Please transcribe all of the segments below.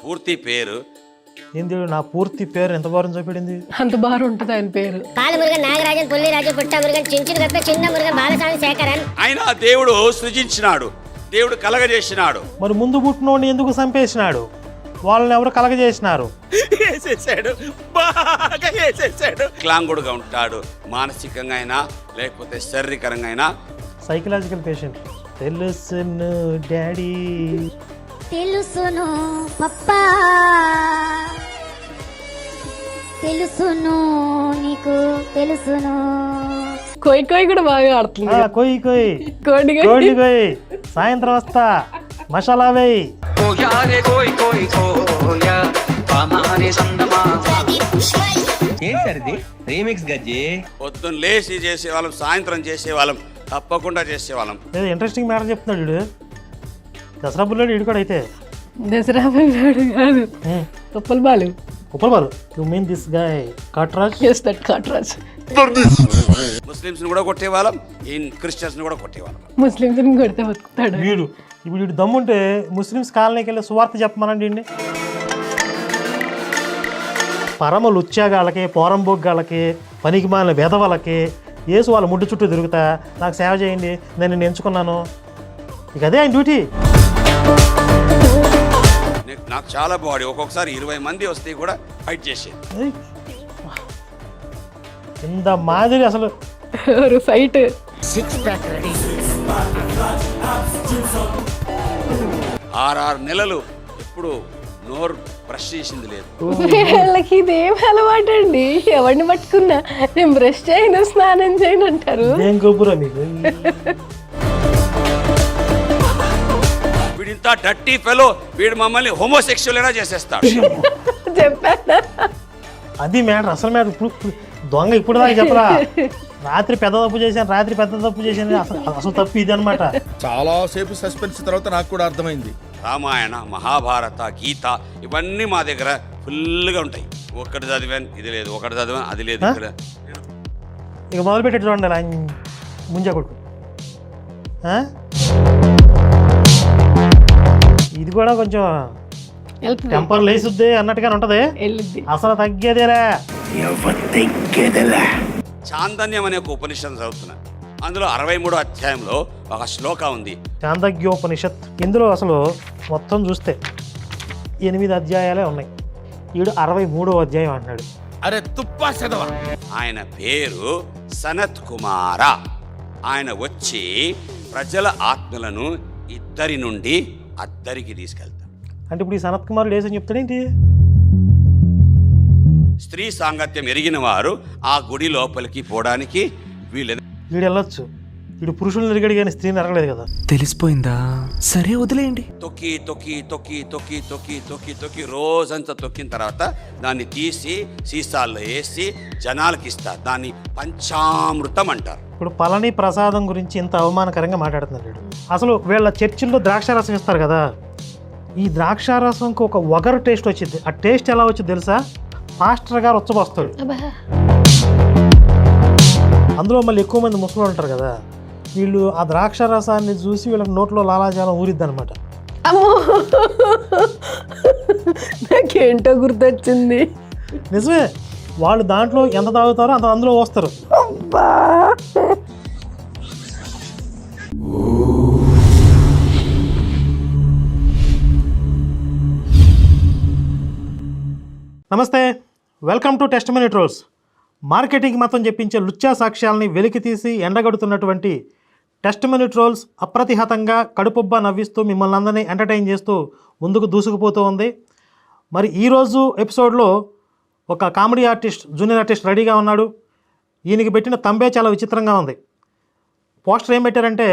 పూర్తి పేరు ఏంది నా పూర్తి పేరు ఎంత బారం చూపించింది? అంత బారు ఉంటుంది ఆయన పేరు. బాలమురుగన్ నాగరాజన్ పుల్లిరాజు పుట్టమురుగన్ చించిన గప్ప చిన్న మురుగన్ బాలస్వామి శేఖరన్. ఆయన దేవుడు సృజించినాడు, దేవుడు కలగజేసినాడు. మరి ముందు పుట్టినోడిని ఎందుకు చంపేసినాడు? వాళ్ళని ఎవరు కలగజేసినారు? వేసేసాడు, బాగా వేసేసాడు. వికలాంగుడుగా ఉంటాడు, మానసికంగా అయినా లేకపోతే శారీరకంగా అయినా. Psychological patient. తెలుసును డాడీ, తెలుసును పప్పా, తెలుసును నీకు తెలుసును. కోయి కోయి కూడా బాగా ఆడుతుంది. కొయ్యి కొయ్యి కోడి కోడి కొయ్యి, సాయంత్రం వస్తా మసాలా వేయి. పొద్దున్న లేచి చేసేవాళ్ళం, సాయంత్రం చేసేవాళ్ళం, తప్పకుండా చేసేవాళ్ళం. ఏదో ఇంట్రెస్టింగ్ మ్యాటర్ చెప్తున్నాడు వీడు. దసరా బుల్లాడు వీడు కూడా అయితే. దసరా పిల్లాడు కాదు, Uppal Balu. Uppal Balu, you mean this guy Katraj? Yes that Katraj. Muslims కూడా కొట్టేవాళ్ళం, క్రిస్టియన్స్ కూడా కొట్టేవాళ్ళం. ముస్లిమ్స్ కొడితే బతుకుతాడు వీడు. ఇప్పుడు వీడు దమ్ముంటే ముస్లిమ్స్ కాలనీకి వెళ్ళి సువార్త చెప్పమనండి వీడిని. పరమ లుచ్చాగాళ్ళకి, పోరంబొగ్గాళ్ళకి, పనికి మాలిన వెధవలకి యేసు వాళ్ళ ముడ్డు చుట్టూ తిరుగుతా నాకు సేవ చేయండి, నేను ఎంచుకున్నాను. ఇక అదే ఆయన డ్యూటీ. నాకు చాలా బాడీ, ఒక్కొక్కసారి 20 మంది వస్తే కూడా ఫైట్ చేసేది. ఇంత మాదిరి అసలు ஒரு ఫైట్. ఆరు నెలలు ఎప్పుడు నోరు బ్రష్ చేసింది లేదు. వీళ్ళకి ఇదేం అలవాటు అండి, ఎవరిని పట్టుకున్నా నేను బ్రష్ చేయను, స్నానం చేయను అంటారు. ఏం గొప్పరా మీకు? వీడు ఇంత డర్టీ ఫెలో, వీడు మమ్మల్ని హోమోసెక్షువల్ అయినా చేసేస్తాడు. చెప్పాను అది మ్యాటర్, అసలు మ్యాటర్. ఇప్పుడు దొంగ ఇప్పుడు దాకా చెప్పరా, రాత్రి పెద్ద తప్పు చేశాను అసలు తప్పు ఇది అనమాట. చాలా సేపు సస్పెన్స్ తర్వాత నాకు కూడా అర్థమైంది. రామాయణ, మహాభారత, గీత ఇవన్నీ మా దగ్గర ఫుల్గా ఉంటాయి. ఒకటి చదివాను ఇది లేదు, ఒకటి చదివాను అది లేదు. ఇక్కడ ఇక మొదలు పెట్టేది చూడండి అలా ముంజా కొడుకు. ఇది కూడా కొంచెం టెంపర్ లేసుద్ది అన్నట్టుగానే ఉంటది. అసలు తగ్గేదేలా. చాందన్యం అనే ఒక ఉపనిషత్తు చదువుతున్నా. అందులో 63వ అధ్యాయంలో ఒక శ్లోక ఉంది, చాందగ్యోపనిషత్. ఇందులో అసలు మొత్తం చూస్తే 8 అధ్యాయాలే ఉన్నాయి. ఈడు 63వ అధ్యాయం అంటున్నాడు. అరే తుప్పా చదవా. ఆయన పేరు సనత్ కుమార. ఆయన వచ్చి ప్రజల ఆత్మలను ఇద్దరి నుండి అద్దరికి తీసుకెళ్తాడు. అంటే ఇప్పుడు ఈ సనత్ కుమారుడు ఏసని చెప్తాడేంటి? స్త్రీ సాంగత్యం ఎరిగిన వారు ఆ గుడి లోపలికి పోవడానికి వీళ్ళు వీడు వెళ్ళొచ్చు. వీడు పురుషులను ఎరిగాడు కానీ స్త్రీని ఎరగలేదు కదా. తెలిసిపోయిందా? సరే వదిలేయండి. తొక్కి తొక్కి తొక్కి తొక్కి తొక్కి తొక్కి తొక్కి రోజంతా తొక్కిన తర్వాత దాన్ని తీసి సీసాల్లో వేసి జనాలకి ఇస్తారు. దాన్ని పంచామృతం అంటారు. ఇప్పుడు పళని ప్రసాదం గురించి ఇంత అవమానకరంగా మాట్లాడుతున్నాడు వీడు. అసలు వీళ్ళ చర్చిల్లో ద్రాక్షారసం ఇస్తారు కదా, ఈ ద్రాక్షారసంకి ఒక వగరు టేస్ట్ వచ్చింది. ఆ టేస్ట్ ఎలా వచ్చింది తెలుసా? పాస్టర్ గారు వచ్చబోస్తాడు. అందులో మళ్ళీ ఎక్కువ మంది ముసలు ఉంటారు కదా, వీళ్ళు ఆ ద్రాక్షారసాన్ని చూసి వీళ్ళకి నోట్లో లాలాజాలం ఊరిద్ది అనమాట. నాకేంటో గుర్తొచ్చింది. నిజమే, వాళ్ళు దాంట్లో ఎంత తాగుతారో అంత అందులో వస్తారు. నమస్తే, welcome to testimony trolls. Marketing మతం చెప్పించే లుచ్చా సాక్ష్యాలని వెలికి తీసి ఎండగడుతున్నటువంటి టెస్టిమనీ ట్రోల్స్ అప్రతిహతంగా కడుపుబ్బా నవ్విస్తూ మిమ్మల్ని అందరినీ ఎంటర్టైన్ చేస్తూ ముందుకు దూసుకుపోతూ ఉంది. మరి ఈరోజు ఎపిసోడ్లో ఒక కామెడీ ఆర్టిస్ట్, జూనియర్ ఆర్టిస్ట్ రెడీగా ఉన్నాడు. ఈయనకి పెట్టిన తంబే చాలా విచిత్రంగా ఉంది. పోస్టర్ ఏం పెట్టారంటే,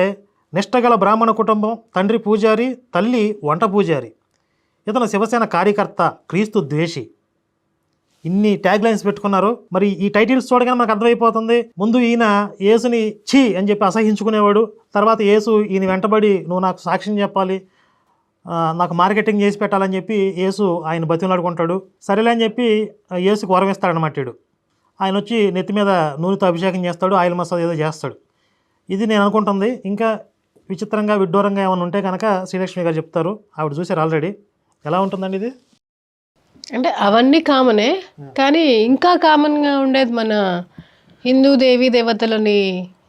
నిష్టగల బ్రాహ్మణ కుటుంబం, తండ్రి పూజారి, తల్లి వంట పూజారి, ఇతను శివసేన కార్యకర్త, క్రీస్తు ద్వేషి. ఇన్ని ట్యాగ్ లైన్స్ పెట్టుకున్నారు. మరి ఈ టైటిల్స్ చూడగానే మనకు అర్థమైపోతుంది. ముందు ఈయన యేసుని ఛీ అని చెప్పి అసహించుకునేవాడు. తర్వాత యేసు ఈయన వెంటబడి నువ్వు నాకు సాక్ష్యం చెప్పాలి, నాకు మార్కెటింగ్ చేసి పెట్టాలని చెప్పి యేసు ఆయన బతిమలాడుకుంటాడు. సరేలే అని చెప్పి యేసుకు వరం ఇస్తాడనమాట. ఆయన వచ్చి నెత్తి మీద నూనెతో అభిషేకం చేస్తాడు, ఆయిల్ మసాజ్ ఏదో చేస్తాడు. ఇది నేను అనుకుంటుంది. ఇంకా విచిత్రంగా విడ్డూరంగా ఏమైనా ఉంటే కనుక శ్రీలక్ష్మి గారు చెప్తారు, ఆవిడ చూసారు ఆల్రెడీ. ఎలా ఉంటుందండి ఇది? అంటే అవన్నీ కామనే, కానీ ఇంకా కామన్గా ఉండేది మన హిందూ దేవీ దేవతలని,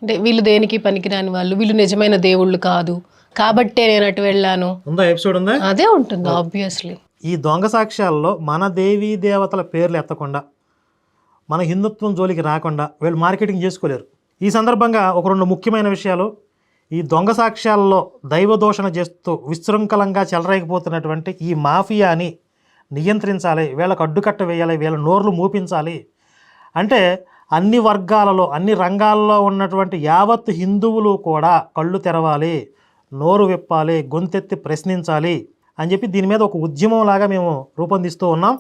అంటే వీళ్ళు దేనికి పనికిరాని వాళ్ళు, వీళ్ళు నిజమైన దేవుళ్ళు కాదు కాబట్టే నేను అటు వెళ్ళాను, ఉందా ఎపిసోడ్ ఉందా? అదే ఉంటుంది ఆబ్వియస్లీ. ఈ దొంగ సాక్ష్యాల్లో మన దేవీ దేవతల పేర్లు ఎత్తకుండా, మన హిందుత్వం జోలికి రాకుండా వీళ్ళు మార్కెటింగ్ చేసుకోలేరు. ఈ సందర్భంగా ఒక 2 ముఖ్యమైన విషయాలు. ఈ దొంగ సాక్ష్యాల్లో దైవదోషణ చేస్తూ విశృంఖలంగా చెలరేగిపోతున్నటువంటి ఈ మాఫియాని నియంత్రించాలి, వీళ్ళకు అడ్డుకట్ట వేయాలి, వీళ్ళ నోర్లు మూపించాలి. అంటే అన్ని వర్గాలలో అన్ని రంగాల్లో ఉన్నటువంటి యావత్ హిందువులు కూడా కళ్ళు తెరవాలి, నోరు విప్పాలి, గొంతెత్తి ప్రశ్నించాలి అని చెప్పి దీని మీద ఒక ఉద్యమం లాగా మేము రూపొందిస్తూ ఉన్నాం.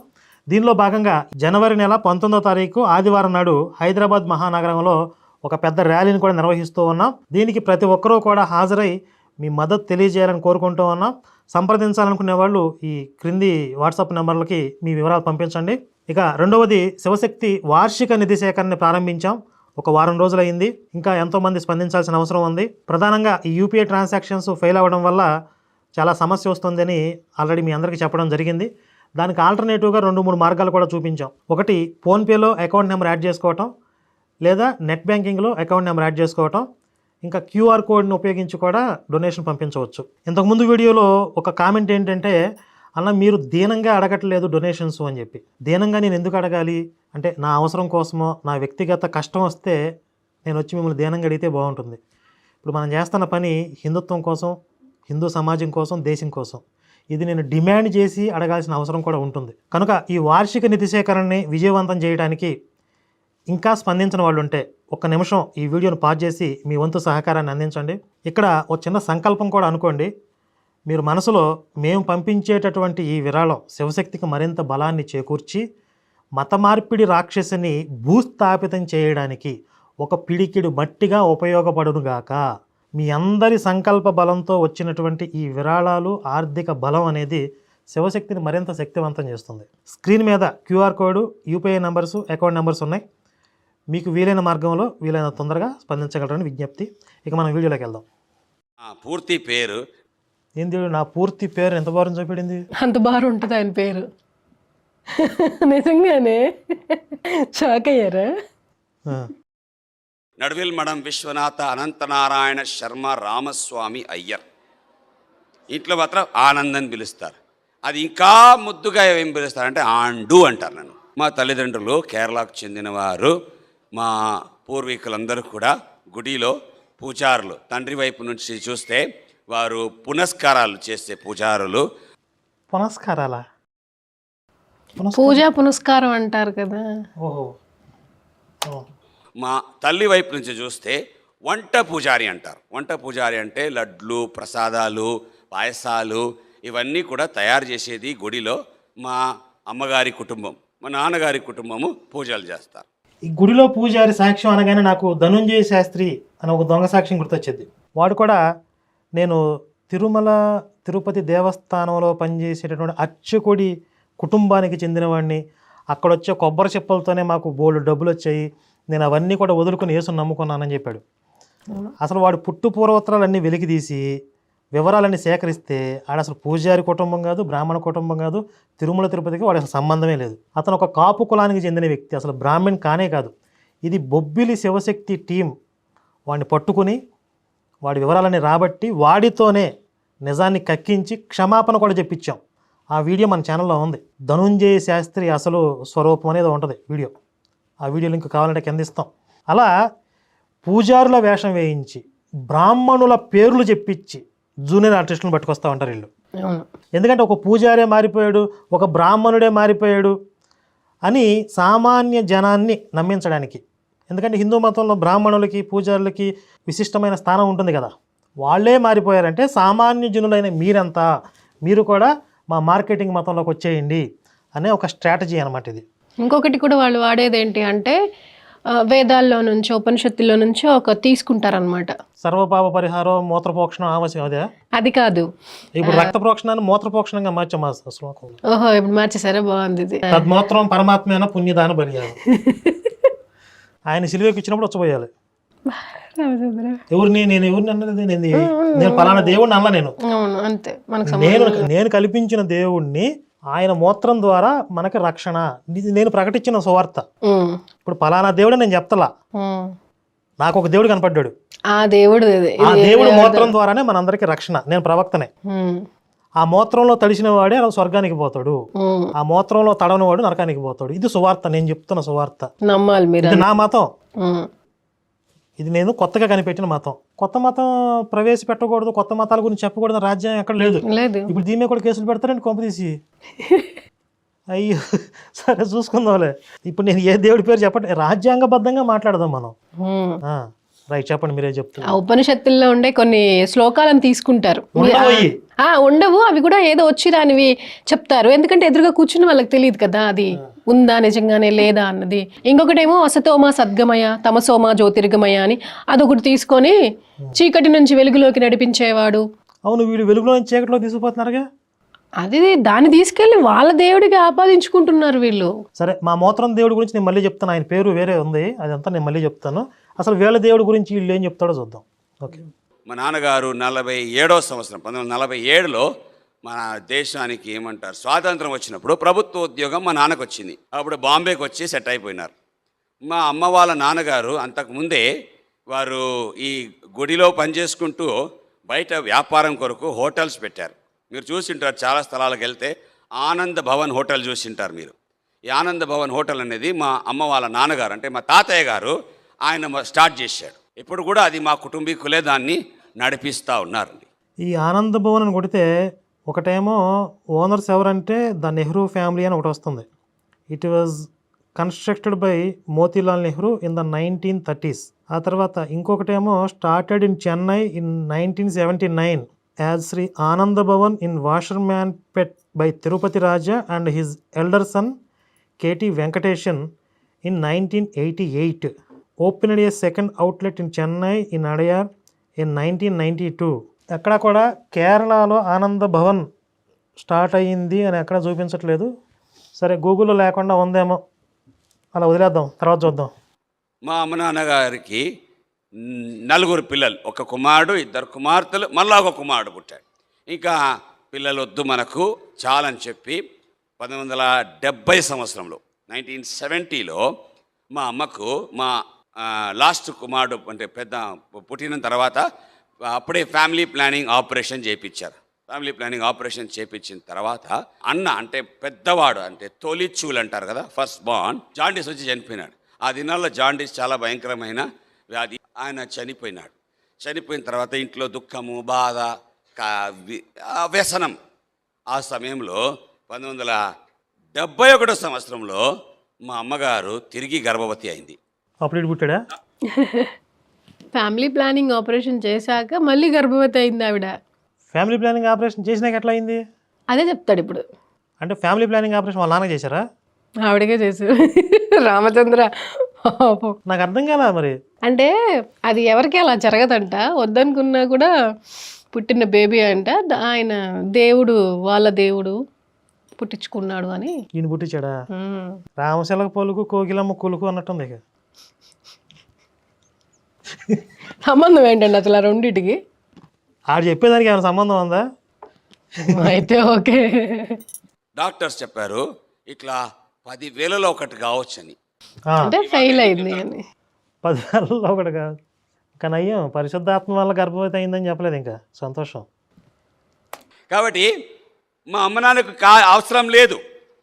దీనిలో భాగంగా జనవరి నెల 19వ తారీఖు ఆదివారం నాడు హైదరాబాద్ మహానగరంలో ఒక పెద్ద ర్యాలీని కూడా నిర్వహిస్తూ ఉన్నాం. దీనికి ప్రతి ఒక్కరూ కూడా హాజరై మీ మద్దతు తెలియజేయాలని కోరుకుంటూ ఉన్నాం. సంప్రదించాలనుకునే వాళ్ళు ఈ క్రింది వాట్సాప్ నెంబర్లకి మీ వివరాలు పంపించండి. ఇక రెండవది, శివశక్తి వార్షిక నిధి సేకరణ ప్రారంభించాం. ఒక వారం రోజులైంది. ఇంకా ఎంతోమంది స్పందించాల్సిన అవసరం ఉంది. ప్రధానంగా ఈ యూపీఐ ట్రాన్సాక్షన్స్ ఫెయిల్ అవ్వడం వల్ల చాలా సమస్య వస్తుందని ఆల్రెడీ మీ అందరికీ చెప్పడం జరిగింది. దానికి ఆల్టర్నేటివ్గా 2-3 మార్గాలు కూడా చూపించాం. ఒకటి, ఫోన్పేలో అకౌంట్ నెంబర్ యాడ్ చేసుకోవటం, లేదా నెట్ బ్యాంకింగ్లో అకౌంట్ నెంబర్ యాడ్ చేసుకోవటం, ఇంకా క్యూఆర్ కోడ్ని ఉపయోగించి కూడా డొనేషన్ పంపించవచ్చు. ఇంతకుముందు వీడియోలో ఒక కామెంట్ ఏంటంటే, అన్న మీరు దీనంగా అడగట్లేదు డొనేషన్స్ అని చెప్పి. దీనంగా నేను ఎందుకు అడగాలి అంటే, నా అవసరం కోసమో నా వ్యక్తిగత కష్టం వస్తే నేను వచ్చి మిమ్మల్ని దీనంగా అడిగితే బాగుంటుంది. ఇప్పుడు మనం చేస్తున్న పని హిందుత్వం కోసం, హిందూ సమాజం కోసం, దేశం కోసం. ఇది నేను డిమాండ్ చేసి అడగాల్సిన అవసరం కూడా ఉంటుంది. కనుక ఈ వార్షిక నిధి సేకరణని విజయవంతం చేయడానికి ఇంకా స్పందించిన వాళ్ళు ఉంటే ఒక్క నిమిషం ఈ వీడియోను పాజ్ చేసి మీ వంతు సహకారాన్ని అందించండి. ఇక్కడ ఒక చిన్న సంకల్పం కూడా అనుకోండి. మీరు మనసులో మేము పంపించేటటువంటి ఈ విరాళం శివశక్తికి మరింత బలాన్ని చేకూర్చి మత మార్పిడి రాక్షసిని భూస్థాపితం చేయడానికి ఒక పిడికిడు మట్టిగా ఉపయోగపడునుగాక. మీ అందరి సంకల్ప బలంతో వచ్చినటువంటి ఈ విరాళాలు, ఆర్థిక బలం అనేది శివశక్తిని మరింత శక్తివంతం చేస్తుంది. స్క్రీన్ మీద QR code, UPI numbers, account numbers ఉన్నాయి. మీకు వీలైన మార్గంలో వీలైన తొందరగా స్పందించగలరని విజ్ఞప్తి. ఇక మనం వీడియోలోకి వెళ్దాం. పూర్తి పేరు ఏంది? నా పూర్తి పేరు ఎంత బారం చూపించింది? అంత బాగా ఉంటుంది ఆయన పేరు. నిజంగానే షాక్ అయ్యారా? నడువిల్ మడం విశ్వనాథ అనంతనారాయణ శర్మ రామస్వామి అయ్యర్. ఇంట్లో మాత్రం ఆనందని పిలుస్తారు. అది ఇంకా ముద్దుగా ఏం పిలుస్తారంటే ఆండు అంటారు నన్ను. మా తల్లిదండ్రులు కేరళకు చెందినవారు. మా పూర్వీకులందరూ కూడా గుడిలో పూజారులు. తండ్రి వైపు నుంచి చూస్తే వారు పునస్కారాలు చేసే పూజారులు. పునస్కారాలా? పూజా పునస్కారం అంటారు కదా. ఓహో. మా తల్లి వైపు నుంచి చూస్తే వంట పూజారి అంటారు. వంట పూజారి అంటే లడ్లు, ప్రసాదాలు, పాయసాలు ఇవన్నీ కూడా తయారు చేసేది గుడిలో మా అమ్మగారి కుటుంబం, మా నాన్నగారి కుటుంబము పూజలు చేస్తారు. ఈ గుడిలో పూజారి సాక్ష్యం అనగానే నాకు ధనుంజయ శాస్త్రి అని ఒక దొంగ సాక్ష్యం గుర్తొచ్చింది. వాడు కూడా నేను తిరుమల తిరుపతి దేవస్థానంలో పనిచేసేటటువంటి అర్చకుడి కుటుంబానికి చెందినవాడిని, అక్కడ వచ్చే కొబ్బరి చెప్పలతోనే మాకు బోల్డ్ డబ్బులు వచ్చాయి, నేను అవన్నీ కూడా వదులుకొని యేసుని నమ్ముకున్నానని చెప్పాడు. అసలు వాడు పుట్టు పూర్వోత్తరాలన్నీ వెలికి తీసి వివరాలన్నీ సేకరిస్తే ఆడ అసలు పూజారి కుటుంబం కాదు, బ్రాహ్మణ కుటుంబం కాదు, తిరుమల తిరుపతికి వాడి అసలు సంబంధమే లేదు. అతను ఒక కాపు కులానికి చెందిన వ్యక్తి, అసలు బ్రాహ్మణ్ కానే కాదు. ఇది బొబ్బిలి శివశక్తి టీం వాడిని పట్టుకుని వాడి వివరాలని రాబట్టి వాడితోనే నిజాన్ని కక్కించి క్షమాపణ కూడా చెప్పించాం. ఆ వీడియో మన ఛానల్లో ఉంది. ధనుంజయ శాస్త్రి అసలు స్వరూపం అనేది ఉంటుంది వీడియో. ఆ వీడియో లింక్ కావాలంటే కింద ఇస్తాం. అలా పూజారుల వేషం వేయించి బ్రాహ్మణుల పేర్లు చెప్పించి జూనియర్ ఆర్టిస్టులను పట్టుకొస్తూ ఉంటారు వీళ్ళు. ఎందుకంటే ఒక పూజారే మారిపోయాడు, ఒక బ్రాహ్మణుడే మారిపోయాడు అని సామాన్య జనాన్ని నమ్మించడానికి. ఎందుకంటే హిందూ మతంలో బ్రాహ్మణులకి పూజారులకి విశిష్టమైన స్థానం ఉంటుంది కదా. వాళ్ళే మారిపోయారంటే సామాన్య జనులైన మీరంతా మీరు కూడా మా మార్కెటింగ్ మతంలోకి వచ్చేయండి అనే ఒక స్ట్రాటజీ అనమాట ఇది. ఇంకొకటి కూడా వాళ్ళు వాడేది ఏంటి అంటే వేదాల్లో నుంచి, ఉపనిషత్తుల్లో నుంచి ఒక తీసుకుంటారనమాట. సర్వపాప పరిహారం, మూత్రపోక్షణం ఆవశ్యం. అదే అది కాదు, ఇప్పుడు రక్త ప్రోక్షణాన్ని మూత్రపోక్షణంగా మార్చాం ఆ శ్లోకం. ఓహో ఇప్పుడు మార్చేసారా? బాగుంది ఇది. తద్మూత్రం పరమాత్మైన పుణ్యదాన బలియాలి. ఆయన సిలువకి ఇచ్చినప్పుడు వచ్చపోయాలి. రామచంద్ర. నేను ఎవరిని అన్నది నేను పలానా దేవుడిని అన్న నేను అవును అంతే, మనకు నేను కల్పించిన దేవుణ్ణి, ఆయన మూత్రం ద్వారా మనకి రక్షణ, ఇది నేను ప్రకటించిన సువార్త. ఇప్పుడు పలానా దేవుడు నేను చెప్తలా, నాకు ఒక దేవుడు కనపడ్డాడు, ఆ దేవుడు ఆ దేవుడు మూత్రం ద్వారానే మనందరికి రక్షణ. నేను ప్రవక్తనే. ఆ మూత్రంలో తడిసిన వాడే అలా స్వర్గానికి పోతాడు, ఆ మూత్రంలో తడవని వాడు నరకానికి పోతాడు. ఇది సువార్త, నేను చెప్తున్న సువార్త. నమ్మాలి మీరు. ఇది నా మతం. ఇది నేను కొత్తగా కనిపెట్టిన మతం. కొత్త మతం ప్రవేశపెట్టకూడదు, కొత్త మతాల గురించి చెప్పకూడదు రాజ్యం ఎక్కడ లేదు. లేదు. ఇప్పుడు దీని మీద కూడా కేసులు పెడతారండి కొంపదీసి. అయ్యో సరే చూసుకుందాంలే. ఇప్పుడు నేను ఏ దేవుడి పేరు చెప్పండి, రాజ్యాంగబద్ధంగా మాట్లాడదాం మనం. రైట్, చెప్పండి, మీరే చెప్తారు. ఆ ఉపనిషత్తుల్లో ఉండే కొన్ని శ్లోకాలను తీసుకుంటారు. ఉండవు, అవి కూడా ఏదో వచ్చి రానివి చెప్తారు. ఎందుకంటే ఎదురుగా కూర్చుని వాళ్ళకి తెలియదు కదా అది ఉందా నిజంగానే లేదా అన్నది. ఇంకొకటేమో అసతోమ సద్గమయ తమసోమ జ్యోతిర్గమయ అని అదొకటి తీసుకొని చీకటి నుంచి వెలుగులోకి నడిపించేవాడు. అవును, వీళ్ళు వెలుగులో నుంచి చీకటిలో తీసుకుపోతున్నారుగా. అది దాన్ని తీసుకెళ్లి వాళ్ళ దేవుడికి ఆపాదించుకుంటున్నారు వీళ్ళు. సరే, మా మూత్రం దేవుడి గురించి నేను మళ్ళీ చెప్తాను. ఆయన పేరు వేరే ఉంది, అదంతా నేను మళ్ళీ చెప్తాను. అసలు వీళ్ళ దేవుడి గురించి వీళ్ళు ఏం చెప్తాడో చూద్దాం. ఓకే. మా నాన్నగారు 47వ సంవత్సరం 1947లో మన దేశానికి ఏమంటారు స్వాతంత్రం వచ్చినప్పుడు ప్రభుత్వ ఉద్యోగం మా నాన్నకు వచ్చింది. అప్పుడు బాంబేకి వచ్చి సెట్ అయిపోయినారు. మా అమ్మ వాళ్ళ నాన్నగారు అంతకుముందే వారు ఈ గుడిలో పనిచేసుకుంటూ బయట వ్యాపారం కొరకు హోటల్స్ పెట్టారు. మీరు చూసింటారు, చాలా స్థలాలకు వెళ్తే ఆనంద్ భవన్ హోటల్ చూసింటారు మీరు. ఈ ఆనంద్ భవన్ హోటల్ అనేది మా అమ్మ వాళ్ళ నాన్నగారు, అంటే మా తాతయ్య గారు, ఆయన స్టార్ట్ చేశాడు. ఇప్పుడు కూడా అది మా కుటుంబీకులే దాన్ని నడిపిస్తూ ఉన్నారండి. ఈ ఆనంద్ భవన్ అని కొడితే ఒకటేమో ఓనర్స్ ఎవరంటే ద నెహ్రూ ఫ్యామిలీ అని ఒకటి వస్తుంది. It was constructed by Motilal Nehru in the 1930s. ఆ తర్వాత ఇంకొకటేమో started in Chennai in 1979 as Shri Ananda Bhavan in Washermanpet by Tirupati Raja and his elder son K T Venkatesan in 1988. Opened a second outlet in Chennai in Adyar in 1992. ఎక్కడ కూడా కేరళలో ఆనంద భవన్ స్టార్ట్ అయ్యింది అని ఎక్కడ చూపించట్లేదు. సరే, గూగుల్లో లేకుండా ఉందేమో, అలా వదిలేద్దాం, తర్వాత చూద్దాం. మా అమ్మ నాన్నగారికి 4 పిల్లలు, ఒక కుమారుడు, 2 కుమార్తెలు, మళ్ళా ఒక కుమారుడు పుట్టాడు. ఇంకా పిల్లలు వద్దు మనకు చాలని చెప్పి 1970 సంవత్సరంలో 1970లో మా అమ్మకు మా లాస్ట్ కుమారుడు అంటే పెద్ద పుట్టిన తర్వాత అప్పుడే ఫ్యామిలీ ప్లానింగ్ ఆపరేషన్ చేయించారు. ఫ్యామిలీ ప్లానింగ్ ఆపరేషన్ చేయించిన తర్వాత అన్న అంటే పెద్దవాడు, అంటే తొలిచూలు అంటారు కదా, ఫస్ట్ బార్న్, జాండీస్ వచ్చి చనిపోయినాడు. ఆ దినాల్లో జాండీస్ చాలా భయంకరమైన వ్యాధి. ఆయన చనిపోయినాడు. చనిపోయిన తర్వాత ఇంట్లో దుఃఖము, బాధ, వ్యసనం. ఆ సమయంలో 1971 సంవత్సరంలో మా అమ్మగారు తిరిగి గర్భవతి అయింది. అప్పుడు పుట్టాడా? ఫ్యామిలీ ప్లానింగ్ ఆపరేషన్ చేశాక మళ్ళీ గర్భవతి అయింది ఆవిడ. ఫ్యామిలీ ప్లానింగ్ ఆపరేషన్ చేసినాక ఎట్లా అయింది? అదే చెప్తాడు ఇప్పుడు. అంటే ఫ్యామిలీ ప్లానింగ్ ఆపరేషన్ వాళ్ళ నాన్న చేశారా? ఆవిడకే చేశారు. రామచంద్ర నాకు అర్థం కాలా మరి. అంటే అది ఎవరికి అలా జరగదంట, వద్దనుకున్నా కూడా పుట్టిన బేబీ అంట ఆయన దేవుడు, వాళ్ళ దేవుడు పుట్టించుకున్నాడు అని. ఈయన పుట్టించాడా? రామశిలక పలుకు కోకిలమ్మ కొలుకు అన్నట్టుంది. ఇక సంబంధం ఏంటండి అసలు ఆ రెండింటికి? ఆడు చెప్పేదానికి ఏమైనా సంబంధం ఉందా? అయితే ఓకే. డాక్టర్స్ చెప్పారు ఇట్లా 10,000లో ఒకటి కావచ్చని. అంటే ఫెయిల్ అయింది అని. 10,000లో ఒకటి కాదు. కానీ అయ్యో, పరిశుద్ధాత్మ వల్ల గర్భవతి అయిందని చెప్పలేదు. ఇంకా సంతోషం. కాబట్టి మా అమ్మ నాన్నకు అవసరం లేదు,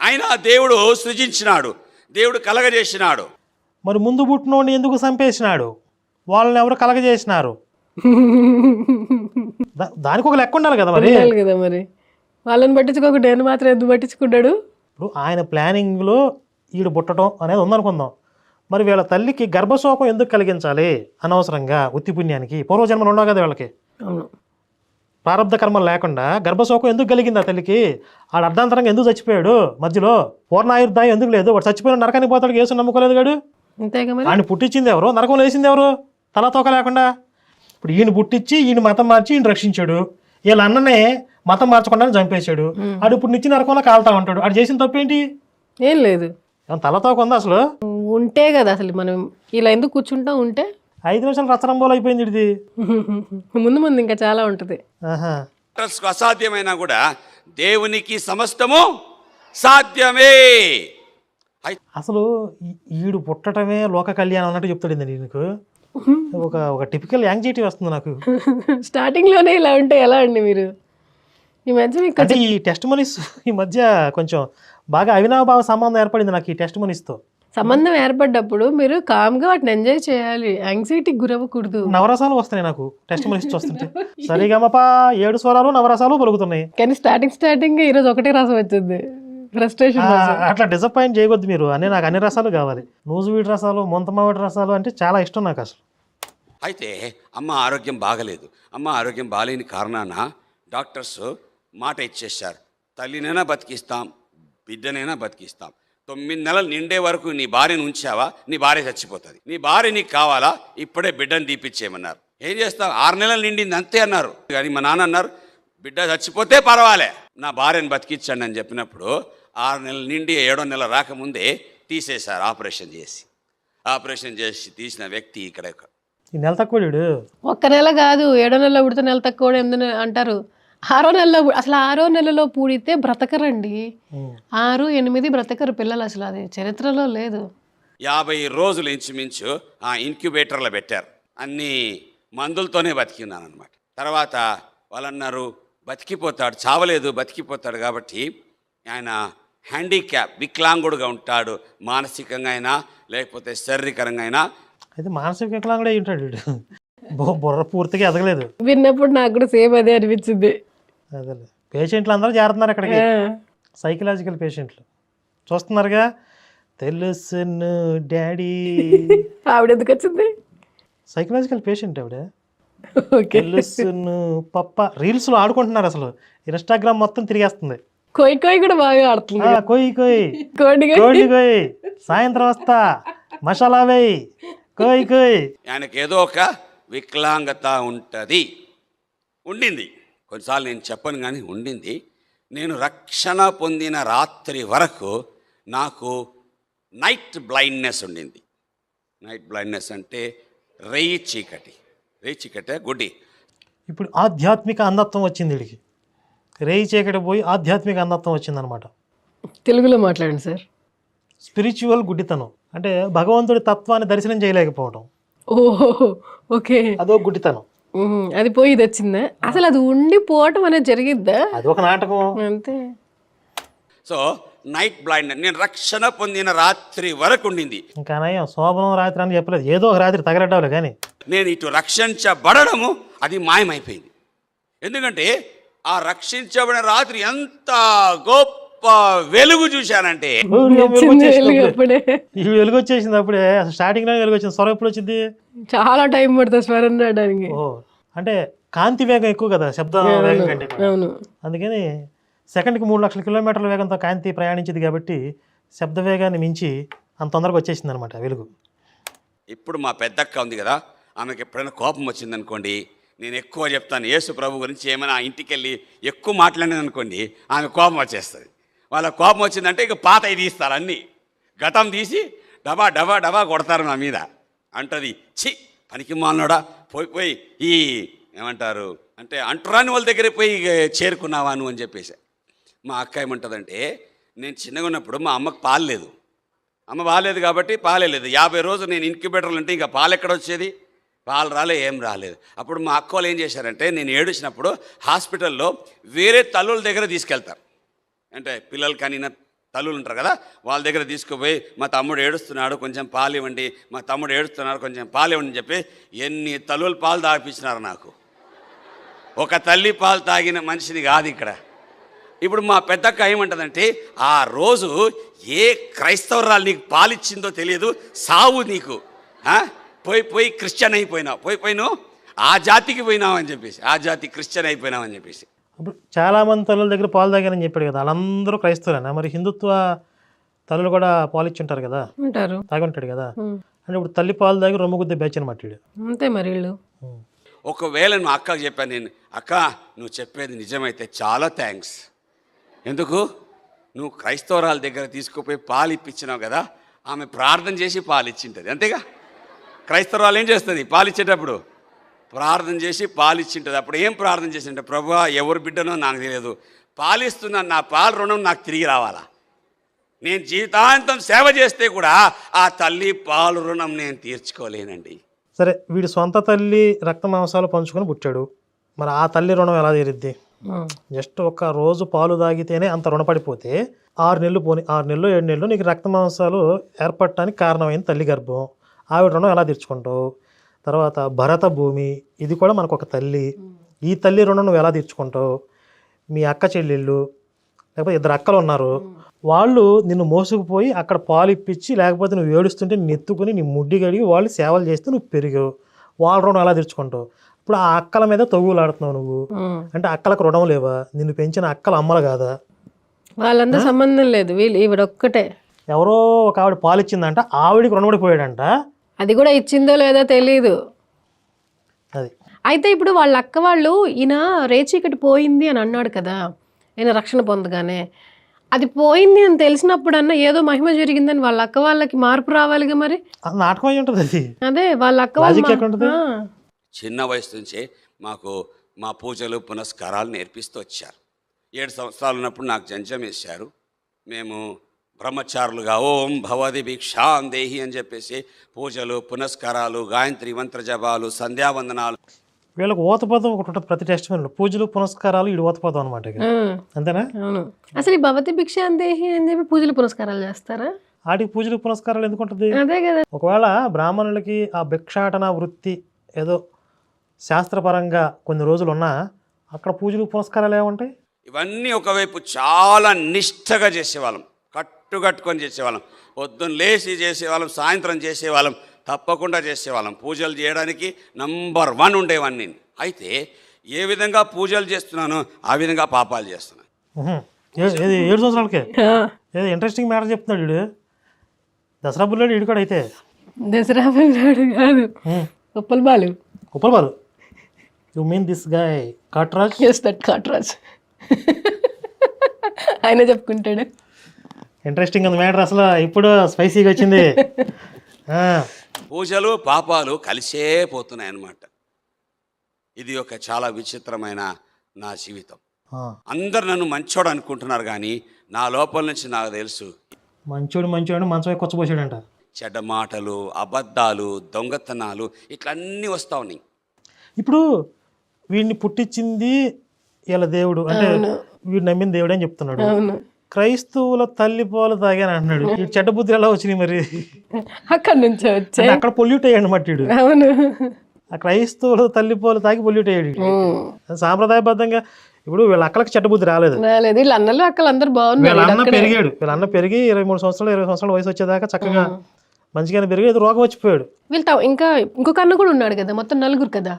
అయినా దేవుడు సృజించినాడు, దేవుడు కలగజేసినాడు. మరి ముందు పుట్టినోడిని ఎందుకు చంపేసినాడు? వాళ్ళని ఎవరు కలగజేసినారు? దానికి ఒక లెక్క ఉండాలి కదా మరి. కదా మరి, వాళ్ళని పట్టించుకోకుండా నేను మాత్రం ఎందుకు పట్టించుకున్నాడు? ఇప్పుడు ఆయన ప్లానింగ్లో ఈడు పుట్టడం అనేది ఉందనుకుందాం. మరి వీళ్ళ తల్లికి గర్భశోకం ఎందుకు కలిగించాలి అనవసరంగా? ఉత్తి పుణ్యానికి పూర్వజన్మలు ఉండవు కదా వీళ్ళకి. అవును, ప్రారంధ కర్మలు లేకుండా గర్భశోకం ఎందుకు కలిగింది ఆ తల్లికి? ఆడు అర్ధాంతరంగా ఎందుకు చచ్చిపోయాడు? మధ్యలో పూర్ణాయుర్దాయం ఎందుకు లేదు? వాడు చచ్చిపోయిన నరకానికి పోతాడు, యేసు నమ్ముకోలేదు కాడు. అంతేగా మరి. ఆయన పుట్టించింది ఎవరు? నరకం వేసింది ఎవరు? తలతోక లేకుండా. ఇప్పుడు ఈయన పుట్టించి ఈయన మతం మార్చి ఈయన రక్షించాడు. వీళ్ళ అన్ననే మతం మార్చకుండా చంపేశాడు. ఆడు ఇప్పుడు నిచ్చి నరకంలో కాలుతా ఉంటాడు. ఆడు చేసిన తప్పేంటి? ఏం లేదు. తలతోక ఉందా అసలు? ఉంటే కదా అసలు మనం ఇలా ఎందుకు కూర్చుంటాం? ఉంటే 5 నిమిషాలు రచనంబోలు అయిపోయింది ఇది. ముందు ముందు ఇంకా చాలా ఉంటుంది. ఆహా. డాక్టర్స్కు అసాధ్యమైనా కూడా దేవునికి సమస్తము సాధ్యమే. అసలు ఈడు పుట్టడమే లోక కళ్యాణం అన్నట్టు చెప్తాడు నీకు. ఒక టిపికల్ యాంగ్జైటీ వస్తుంది నాకు. స్టార్టింగ్లోనే ఇలా ఉంటే ఎలా అండి మీరు? ఈ మధ్య మీకు అంటే ఈ టెస్ట్ మనీస్ ఈ మధ్య కొంచెం బాగా అవినాభావ సంబంధం ఏర్పడింది నాకు ఈ టెస్ట్ మనీస్తో. సంబంధం ఏర్పడ్డప్పుడు మీరు కామ్గా వాటిని ఎంజాయ్ చేయాలి, యాంగ్జైటీకి గురవ్వకూడదు. నవరసాలు వస్తున్నాయి నాకు టెస్ట్ మనీస్ చూస్తుంటే. సరిగమపా 7 స్వరాలు నవరసాలు పలుకుతున్నాయి. కానీ స్టార్టింగ్ ఈరోజు ఒకటే రసం వచ్చింది, ఫ్రస్ట్రేషన్. అట్లా డిసప్పాయింట్ చేయవద్దు మీరు. నాకు అన్ని రసాలు కావాలి. నూజువీడి రసాలు, మొంతమావిడి రసాలు అంటే చాలా ఇష్టం నాకు అసలు. అయితే అమ్మ ఆరోగ్యం బాగలేదు. అమ్మ ఆరోగ్యం బాగాలేని కారణాన డాక్టర్స్ మాట ఇచ్చేశారు, తల్లినైనా బతికిస్తాం, బిడ్డనైనా బతికిస్తాం. 9 నెలలు నిండే వరకు నీ భార్యను ఉంచావా, నీ భార్య చచ్చిపోతుంది. నీ భార్య నీకు కావాలా, ఇప్పుడే బిడ్డను తీపిచ్చేయమన్నారు. ఏం చేస్తావు, 6 నెలలు నిండింది అంతే అన్నారు. కానీ మా నాన్న అన్నారు, బిడ్డ చచ్చిపోతే పర్వాలే, నా భార్యను బతికించండి అని చెప్పినప్పుడు 6 నెలలు నిండి 7వ నెల రాకముందే తీసేశారు. ఆపరేషన్ చేసి తీసిన వ్యక్తి ఇక్కడ. ఈ నెల తక్కువ ఒక్క నెల కాదు, 7వ నెలలో పుడితే నెల తక్కువ 8 అంటారు. 6వ నెలలో అసలు 6వ నెలలో పూడితే బ్రతకరండి. 6, 8 బ్రతకరు పిల్లలు. అసలు అది చరిత్రలో లేదు. 50 రోజులు ఇంచుమించు ఆ ఇంక్యుబేటర్లో పెట్టారు. అన్ని మందులతోనే బతికినాను అనమాట. తర్వాత వాళ్ళు అన్నారు, బతికిపోతాడు, చావలేదు, బతికిపోతాడు. కాబట్టి ఆయన హ్యాండిక్యాప్, వికలాంగుడుగా ఉంటాడు, మానసికంగా అయినా లేకపోతే శారీరకంగా అయినా. అయితే మానసిక వికలాంగుడే ఉంటాడు వీడు. బుర్ర పూర్తిగా ఎదగలేదు. విన్నప్పుడు నాకు కూడా సేమ్ అదే అనిపించింది. అదే పేషెంట్లు అందరూ చేరుతున్నారు ఇక్కడికి. సైకలాజికల్ పేషెంట్లు చూస్తున్నారుగా. తెలుసును డాడీ. ఆవిడ ఎందుకు వచ్చింది? సైకలాజికల్ పేషెంట్ ఆవిడ. తెలుసును పప్ప. రీల్స్లో ఆడుకుంటున్నారు. అసలు ఇన్స్టాగ్రామ్ మొత్తం తిరిగేస్తుంది. కొయ్యి కూడా బాగా ఆడుతుంది. కోయి కోడి కోయి సాయంత్రం వస్తా మసాలా వేయి కోయి. ఆయనకి ఏదో ఒక వికలాంగత ఉండింది. కొన్నిసార్లు నేను చెప్పను కానీ ఉండింది. నేను రక్షణ పొందిన రాత్రి వరకు నాకు నైట్ బ్లైండ్నెస్ ఉండింది. నైట్ బ్లైండ్నెస్ అంటే రేయి చీకటి గుడ్డి. ఇప్పుడు ఆధ్యాత్మిక అంధత్వం వచ్చింది వీడికి. రేయి చీకటి పోయి ఆధ్యాత్మిక అంధత్వం వచ్చిందనమాట. తెలుగులో మాట్లాడండి సార్. స్పిరిచువల్ గుడ్డితనం అంటే భగవంతుడి తత్వాన్ని దర్శనం చేయలేకపోవడం. ఓహో, ఓకే, అదో గుడ్డితనం. అది పోయి ఇది వచ్చిందా? అసలు అది ఉండిపోవటం అనేది జరిగిద్దా? అది ఒక నాటకం అంతే. సో నైట్ బ్లైండ్ నేను రక్షణ పొందిన రాత్రి వరకు ఉండింది. ఇంకా నయం శోభనం రాత్రి అని చెప్పలేదు, ఏదో ఒక రాత్రి తగలడ్డావులే. కానీ నేను ఇటు రక్షించబడము అది మాయమైపోయింది. ఎందుకంటే ఆ రక్షించబడిన రాత్రి ఎంత గొప్ప వెలుగు చూశానంటే. ఈ వెలుగు వచ్చేసింది అప్పుడే. అసలు స్టార్టింగ్ లో వెలుగు వచ్చింది. స్వరం ఎప్పుడు వచ్చింది? చాలా టైం పడుతుంది స్వరం రావడానికి. అంటే కాంతి వేగం ఎక్కువ కదా శబ్ద వేగం కంటే. అందుకని సెకండ్కి 3 లక్షల కిలోమీటర్ల వేగంతో కాంతి ప్రయాణించింది కాబట్టి శబ్ద వేగాన్ని మించి అంత తొందరగా వచ్చేసింది అనమాట వెలుగు. ఇప్పుడు మా పెద్దక్క ఉంది కదా, ఆమెకి ఎప్పుడైనా కోపం వచ్చిందనుకోండి, నేను ఎక్కువ చెప్తాను యేసు ప్రభు గురించి, ఏమైనా ఇంటికి వెళ్ళి ఎక్కువ మాట్లాడినది అనుకోండి, ఆమె కోపం వచ్చేస్తుంది. వాళ్ళ కోపం వచ్చిందంటే ఇక పాత తీస్తారు, అన్నీ ఘటం తీసి డబా డబా డబా కొడతారు నా మీద. అంటది, చి పనికి మాలనోడా, పోయి ఈ ఏమంటారు అంటే అంటురాని వాళ్ళ దగ్గర పోయి చేరుకున్నావా నువ్వు అని చెప్పేసి. మా అక్క ఏమంటుందంటే, నేను చిన్నగా ఉన్నప్పుడు మా అమ్మకు పాలు లేదు, అమ్మ బాగాలేదు కాబట్టి పాలే లేదు. 50 రోజులు నేను ఇంక్యుబేటర్లు అంటే ఇంకా పాలు ఎక్కడ వచ్చేది, పాలు రాలే, ఏం రాలేదు. అప్పుడు మా అక్క వాళ్ళు ఏం చేశారంటే, నేను ఏడ్చినప్పుడు హాస్పిటల్లో వేరే తల్లుల దగ్గర తీసుకెళ్తారు. అంటే పిల్లలు కనిన తల్లులు ఉంటారు కదా, వాళ్ళ దగ్గర తీసుకుపోయి మా తమ్ముడు ఏడుస్తున్నాడు కొంచెం పాలు ఇవ్వండి, మా తమ్ముడు ఏడుస్తున్నాడు కొంచెం పాలు ఇవ్వండి అని చెప్పి ఎన్ని తల్లులు పాలు తాగిపించినారు నాకు. ఒక తల్లి పాలు తాగిన మనిషిని కాదు ఇక్కడ. ఇప్పుడు మా పెద్దక్క ఏమంటుందంటే, ఆ రోజు ఏ క్రైస్తవరాలు నీకు పాలిచ్చిందో తెలియదు, సావు నీకు, పోయి క్రిస్టియన్ అయిపోయినావు, పోయినావు ఆ జాతికి పోయినావు అని చెప్పేసి, ఆ జాతి క్రిస్టియన్ అయిపోయినావు అని చెప్పేసి. ఇప్పుడు చాలామంది తల్లుల దగ్గర పాలు తాగారని చెప్పాడు కదా, వాళ్ళందరూ క్రైస్తవులేనా? మరి హిందుత్వ తల్లులు కూడా పాలు ఇచ్చుంటారు కదా, తాగి ఉంటాడు కదా. అంటే ఇప్పుడు తల్లి పాలు తాగి రొమ్ము గుద్దే బ్యాచ్ అనమాట వీడు. అంతే మరి వీళ్ళు. ఒకవేళ నువ్వు అక్కకు చెప్పాను నేను, అక్క నువ్వు చెప్పేది నిజమైతే చాలా థ్యాంక్స్. ఎందుకు, నువ్వు క్రైస్తవరాల దగ్గర తీసుకుపోయి పాలు ఇప్పించినావు కదా, ఆమె ప్రార్థన చేసి పాలు ఇచ్చింటుంది అంతేగా. క్రైస్తవురాలు ఏం చేస్తుంది పాలిచ్చేటప్పుడు ప్రార్థన చేసి పాలిచ్చింటుంది. అప్పుడు ఏం ప్రార్థన చేసింటే, ప్రభువా ఎవరు బిడ్డనో నాకు తెలియదు, పాలిస్తున్నాను, నా పాల రుణం నాకు తిరిగి రావాలా. నేను జీవితాంతం సేవ చేస్తే కూడా ఆ తల్లి పాలు రుణం నేను తీర్చుకోలేనండి. సరే, వీడి సొంత తల్లి రక్త మాంసాలు పంచుకొని పుట్టాడు, మరి ఆ తల్లి రుణం ఎలా తీరిద్ది? జస్ట్ ఒక రోజు పాలు తాగితేనే అంత రుణపడిపోతే 6 నెలలు పోని 6 నెలలు 7 నెలలు నీకు రక్త మాంసాలు ఏర్పడటానికి కారణమైన తల్లి గర్భం, ఆవిడ రుణం ఎలా తీర్చుకుంటావు? తర్వాత భరత భూమి, ఇది కూడా మనకు ఒక తల్లి, ఈ తల్లి రుణం నువ్వు ఎలా తీర్చుకుంటావు? మీ అక్క చెల్లెళ్ళు లేకపోతే 2 అక్కలు ఉన్నారు, వాళ్ళు నిన్ను మోసుకుపోయి అక్కడ పాలు ఇప్పించి, లేకపోతే నువ్వు ఏడుస్తుంటే నిన్ను ఎత్తుకుని నీ ముడ్డి కడిగి వాళ్ళు సేవలు చేస్తే నువ్వు పెరిగావు, వాళ్ళ రుణం ఎలా తీర్చుకుంటావు? ఇప్పుడు ఆ అక్కల మీద తగులాడుతున్నావు నువ్వు, అంటే అక్కలకు రుణం లేవా? నిన్ను పెంచిన అక్కల అమ్మలు కాదా? వాళ్ళంతా సంబంధం లేదు, వీళ్ళు ఈవిడ ఒక్కటే. ఎవరో ఒక ఆవిడ పాలు ఇచ్చిందంట, ఆవిడికి రుణపడిపోయాడంట. అది కూడా ఇచ్చిందో లేదో తెలీదు. అది అయితే ఇప్పుడు వాళ్ళ అక్క వాళ్ళు ఈయన రేచీకటి పోయింది అని అన్నాడు కదా, ఈయన రక్షణ పొందగానే. అది పోయింది అని తెలిసినప్పుడన్నా ఏదో మహిమ జరిగిందని వాళ్ళ అక్క వాళ్ళకి మార్పు రావాలిగా మరి. అది నాటకం అయి ఉంటుంది. అది అదే వాళ్ళ అక్క లాజిక్ ఎక్కడ ఉంటుంది? చిన్న వయసు నుంచే మాకు మా పూజలు పునస్కారాలు నేర్పిస్తూ వచ్చారు. 7 సంవత్సరాలు ఉన్నప్పుడు నాకు జంజం వేశారు. మేము బ్రహ్మచారులుగా ఓం భవది భిక్షాం దేహి అని చెప్పేసి పూజలు పునస్కారాలు, గాయత్రి మంత్ర జపాలు, సంధ్యావందనాలు. వీళ్ళకి ఓతపదం ఒకటి ఉంటుంది ప్రతి టెస్ట్ మీద, పూజలు పునస్కారాలు, ఇది ఓతపదం అనమాట. అంతేనా? అవును. అసలు ఈ భవతి భిక్షాందేహి అని చెప్పి పూజలు పునస్కారాలు చేస్తారా? వాటికి పూజలు పునస్కారాలు ఎందుకు ఉంటుంది? అదే కదా. ఒకవేళ బ్రాహ్మణులకి ఆ భిక్షాటన వృత్తి ఏదో శాస్త్రపరంగా కొన్ని రోజులు ఉన్నా అక్కడ పూజలు పునస్కారాలు ఏముంటాయి? ఇవన్నీ ఒకవైపు చాలా నిష్ఠగా చేసేవాళ్ళం, కట్టుకట్టుకొని చేసేవాళ్ళం. పొద్దున్న లేచి చేసేవాళ్ళం, సాయంత్రం చేసేవాళ్ళం, తప్పకుండా చేసేవాళ్ళం. పూజలు చేయడానికి నంబర్ 1 ఉండేవాడిని నేను. అయితే ఏ విధంగా పూజలు చేస్తున్నానో ఆ విధంగా పాపాలు చేస్తున్నాను. 7 సంవత్సరాలకే ఏదో ఇంట్రెస్టింగ్ మ్యాటర్ చెప్తున్నాడు వీడు. దసరా బుల్లాడు వీడు కూడా. అయితే దసరా పిల్లాడు కాదు, Uppal Balu. Uppal Balu, you mean this guy Katraj? Yes, that Katraj. ఆయన చెప్పుకుంటాడు. ఇంట్రెస్టింగ్ ఉంది మ్యాటర్, అసలు ఇప్పుడు స్పైసీగా వచ్చింది. పూజలు పాపాలు కలిసే పోతున్నాయి అన్నమాట. ఇది ఒక చాలా విచిత్రమైన నా జీవితం. అందరు నన్ను మంచోడు అనుకుంటున్నారు, కానీ నా లోపల నుంచి నాకు తెలుసు మంచోడు మంచమే కొచ్చపోసాడంట. చెడ్డ మాటలు, అబద్ధాలు, దొంగతనాలు ఇట్లా అన్నీ వస్తూ ఉన్నాయి. ఇప్పుడు వీడిని పుట్టించింది వీళ్ళ దేవుడు, అంటే వీడు నమ్మిన దేవుడు అని చెప్తున్నాడు. క్రైస్తవుల తల్లి పాలు తాగాని అంటున్నాడు. ఈ చెడ్డ బుద్ధులు ఎలా వచ్చినాయి మరి? అక్కడ నుంచి వచ్చాయి. అక్కడ పొల్యూట్ అయ్యాడు అన్నమాట వీడు. అవును, ఆ క్రైస్తవుల తల్లి పాలు తాగి పొల్యూట్ అయ్యాడు. సాంప్రదాయబద్ధంగా ఇప్పుడు వీళ్ళ అక్కలకి చెడ్డ బుద్ధి రాలేదు. వీళ్ళ అన్నలు అక్కలు అందరు బాగున్నారు. వీళ్ళ అన్న పెరిగాడు, వీళ్ళ అన్న పెరిగి 23 సంవత్సరాలు 20 సంవత్సరాల వయసు వచ్చేదాకా చక్కగా మంచిగానే పెరిగి ఏదో రోగం వచ్చిపోయాడు. వీళ్ళు ఇంకా ఇంకొక అన్న కూడా ఉన్నాడు కదా, మొత్తం 4 కదా.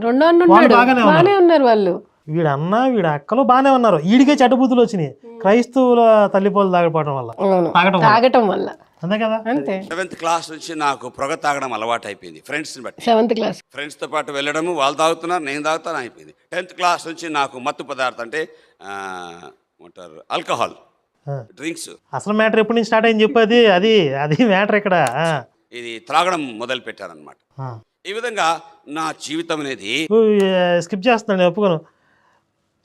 2వ అన్న ఉన్నాడు, బాగానే ఉన్నారు వాళ్ళు. వీడి అన్న వీడి అక్కలు బాగానే ఉన్నారు, వీడికే చెడ్డ బుద్ధులు వచ్చినాయి క్రైస్తవుల తల్లిపాలు తాగడం వల్ల, తాగటం వల్ల. అంతే కదా? అంతే. 7th క్లాస్ నుంచి నాకు పొగ తాగడం అలవాటు అయిపోయింది. ఫ్రెండ్స్ని బట్టి 7th క్లాస్ ఫ్రెండ్స్తో పాటు వెళ్ళడము, వాళ్ళు తాగుతున్నారు, నేను తాగుతాను అయిపోయింది. 10th క్లాస్ నుంచి నాకు మత్తు పదార్థం అంటే ఉంటారు ఆల్కహాల్ డ్రింక్స్. అసలు మ్యాటర్ ఎప్పటి నుంచి స్టార్ట్ అయింది చెప్పది? అది మ్యాటర్ ఇక్కడ. ఇది త్రాగడం మొదలు పెట్టారనమాట. ఈ విధంగా నా జీవితం అనేది స్కిప్ చేస్తున్నాను, నేను ఒప్పుకోను.